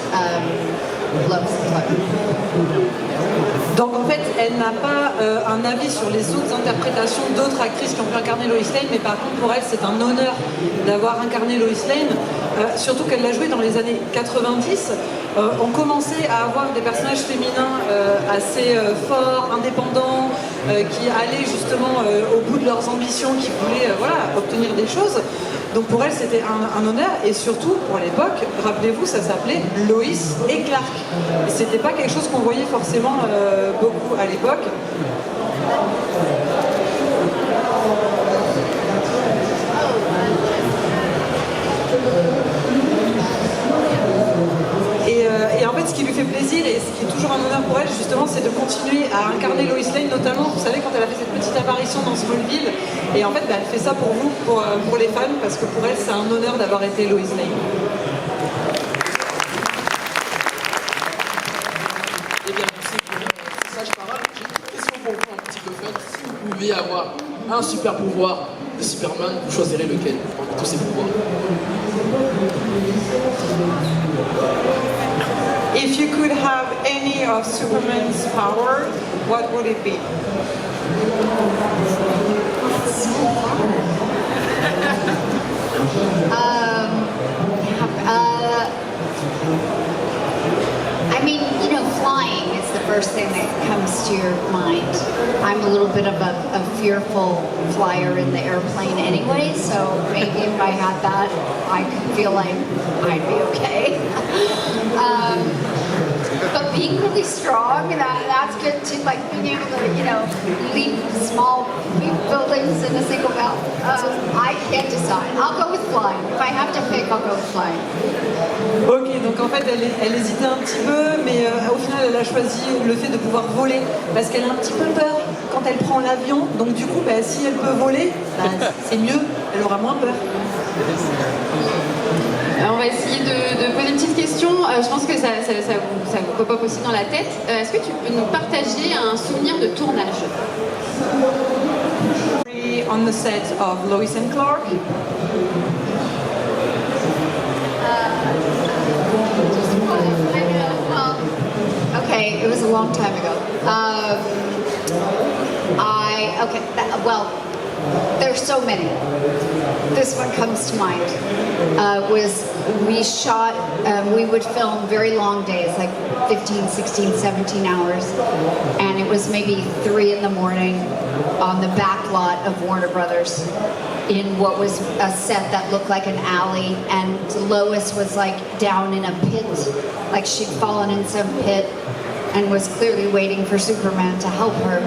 Donc en fait, elle n'a pas un avis sur les autres interprétations d'autres actrices qui ont pu incarner Lois Lane, mais par contre pour elle c'est un honneur d'avoir incarné Lois Lane, surtout qu'elle l'a joué dans les années 90. On commençait à avoir des personnages féminins assez forts, indépendants, qui allaient justement au bout de leurs ambitions, qui voulaient obtenir des choses. Donc pour elle c'était un honneur, et surtout pour l'époque, rappelez-vous, ça s'appelait Lois et Clark. Et c'était pas quelque chose qu'on voyait forcément beaucoup à l'époque. Et en fait, ce qui lui fait plaisir et ce qui est toujours un honneur pour elle, justement, c'est de continuer à incarner Lois Lane, notamment, vous savez, quand elle a fait cette petite apparition dans Smallville. Et en fait, elle fait ça pour vous, pour les fans, parce que pour elle, c'est un honneur d'avoir été Lois Lane. Eh bien, merci pour ce message parole. J'ai une question pour vous, un petit peu fun. Si vous pouviez avoir un super pouvoir de Superman, vous choisirez lequel parmi tous ces pouvoirs? If you could have any of Superman's power, what would it be? I mean, flying is the first thing that comes to your mind. I'm a little bit of a fearful flyer in the airplane anyway, so maybe if I had that, I could feel like I'd be okay. But being really strong, that's good too, like being able to, leap small buildings in a single bound. I can't decide. I'll go with flying. If I have to pick, I'll go with flying. Ok, donc en fait elle hésitait un petit peu, mais au final elle a choisi le fait de pouvoir voler, parce qu'elle a un petit peu peur quand elle prend l'avion, donc du coup si elle peut voler, c'est mieux, elle aura moins peur. On va essayer de poser une petite question. Je pense que ça vous pop up aussi dans la tête. Est-ce que tu peux nous partager un souvenir de tournage? On the set of Lois and Clark. Okay, it was a long time ago. There's so many. This one comes to mind. We would film very long days, like 15, 16, 17 hours, and it was maybe 3 in the morning on the back lot of Warner Brothers in what was a set that looked like an alley, and Lois was like down in a pit, like she'd fallen in some pit and was clearly waiting for Superman to help her.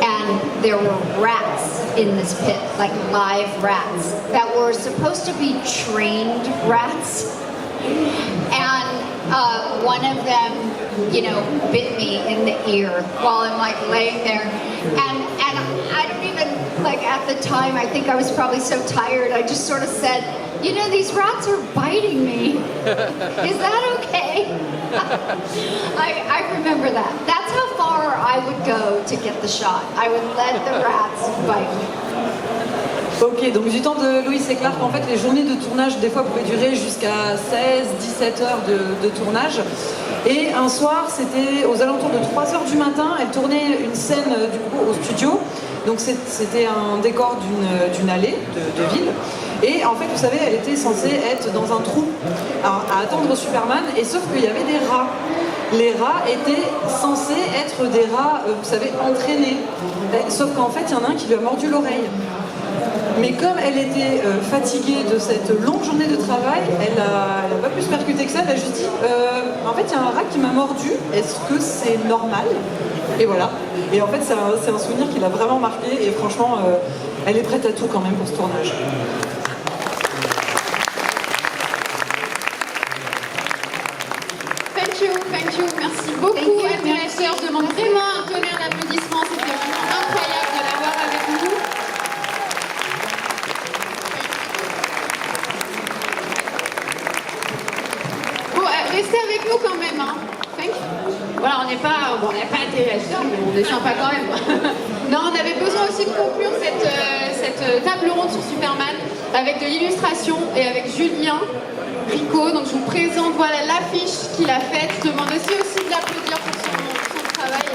And there were rats in this pit, like live rats, that were supposed to be trained rats. And one of them, bit me in the ear while I'm like laying there. And I don't even, at the time, I think I was probably so tired, I just sort of said, these rats are biting me. Is that okay? I remember that. That's how far I would go to get the shot. I would let the rats bite me. Ok, donc du temps de Lois et Clark, en fait, les journées de tournage, des fois, pouvaient durer jusqu'à 16-17 heures de tournage. Et un soir, c'était aux alentours de 3 heures du matin, elle tournait une scène, du coup, au studio. Donc c'était un décor d'une allée de ville. Et en fait, vous savez, elle était censée être dans un trou à attendre Superman, et sauf qu'il y avait des rats. Les rats étaient censés être des rats, vous savez, entraînés. Sauf qu'en fait, il y en a un qui lui a mordu l'oreille. Mais comme elle était fatiguée de cette longue journée de travail, elle n'a pas pu se percuter que ça. Elle a juste dit en fait, il y a un rat qui m'a mordu, est-ce que c'est normal? Et voilà. Et en fait, c'est un souvenir qui l'a vraiment marqué. Et franchement, elle est prête à tout quand même pour ce tournage. Thank you, merci beaucoup. Admirateur, je demande vraiment un tonnerre d'applaudissements. C'était vraiment incroyable de l'avoir avec nous. Bon, restez avec nous quand même. Hein. Voilà, on n'a pas été réagisseurs, mais on est sympa quand même. Non, on avait besoin aussi de conclure cette table ronde sur Superman avec de l'illustration et avec Julien Rico. Donc je vous présente voilà l'affiche qu'il a faite. Je demande aussi de l'applaudir pour son travail.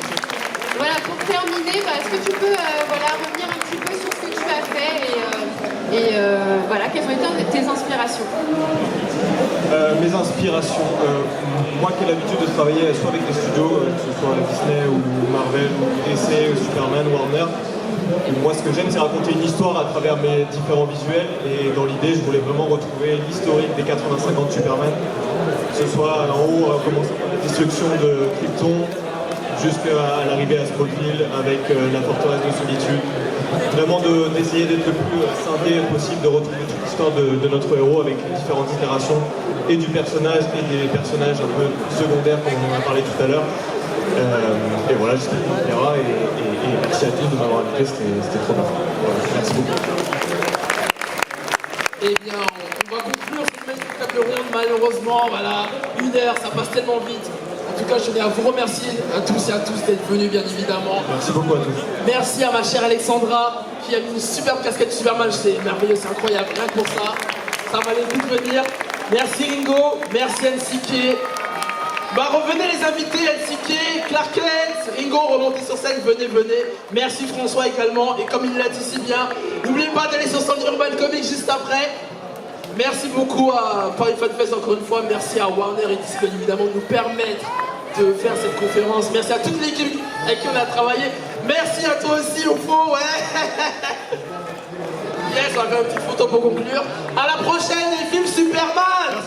Voilà, pour terminer, est-ce que tu peux revenir un petit peu sur ce que tu as fait et voilà, quelles ont été tes inspirations? Mes inspirations, moi qui ai l'habitude de travailler soit avec des studios, que ce soit Disney ou Marvel ou DC ou Superman, Warner, moi ce que j'aime c'est raconter une histoire à travers mes différents visuels et dans l'idée je voulais vraiment retrouver l'historique des 85 ans de Superman, que ce soit en haut, commençant par la destruction de Krypton jusqu'à l'arrivée à Smallville avec la forteresse de solitude. Vraiment d'essayer d'être le plus scindé possible, de retrouver toute l'histoire de notre héros avec les différentes itérations et du personnage et des personnages un peu secondaires comme on en a parlé tout à l'heure. Et voilà, j'espère qu'il vous plaira et merci à tous de m'avoir invité, c'était trop bien. Voilà, merci beaucoup. Eh bien, on va conclure cette magnifique table ronde, malheureusement, voilà, 1 heure, ça passe tellement vite. En tout cas, je tenais à vous remercier à tous et à tous d'être venus, bien évidemment. Merci beaucoup à tous. Merci à ma chère Alexandra, qui a mis une superbe casquette Superman, c'est merveilleux, c'est incroyable, rien que pour ça. Ça valait le coup de venir. Merci Ringo, merci NCK. Revenez les invités, NCK, Clark Kent, Ringo, remontez sur scène, venez. Merci François également, et comme il l'a dit si bien, n'oubliez pas d'aller sur Stand Urban Comics juste après. Merci beaucoup à Paris Fan Fest encore une fois, merci à Warner et Disney évidemment de nous permettre de faire cette conférence. Merci à toute l'équipe avec qui on a travaillé. Merci à toi aussi, Ofo, ouais. Yes, on va faire une petite photo pour conclure. À la prochaine, les films Superman.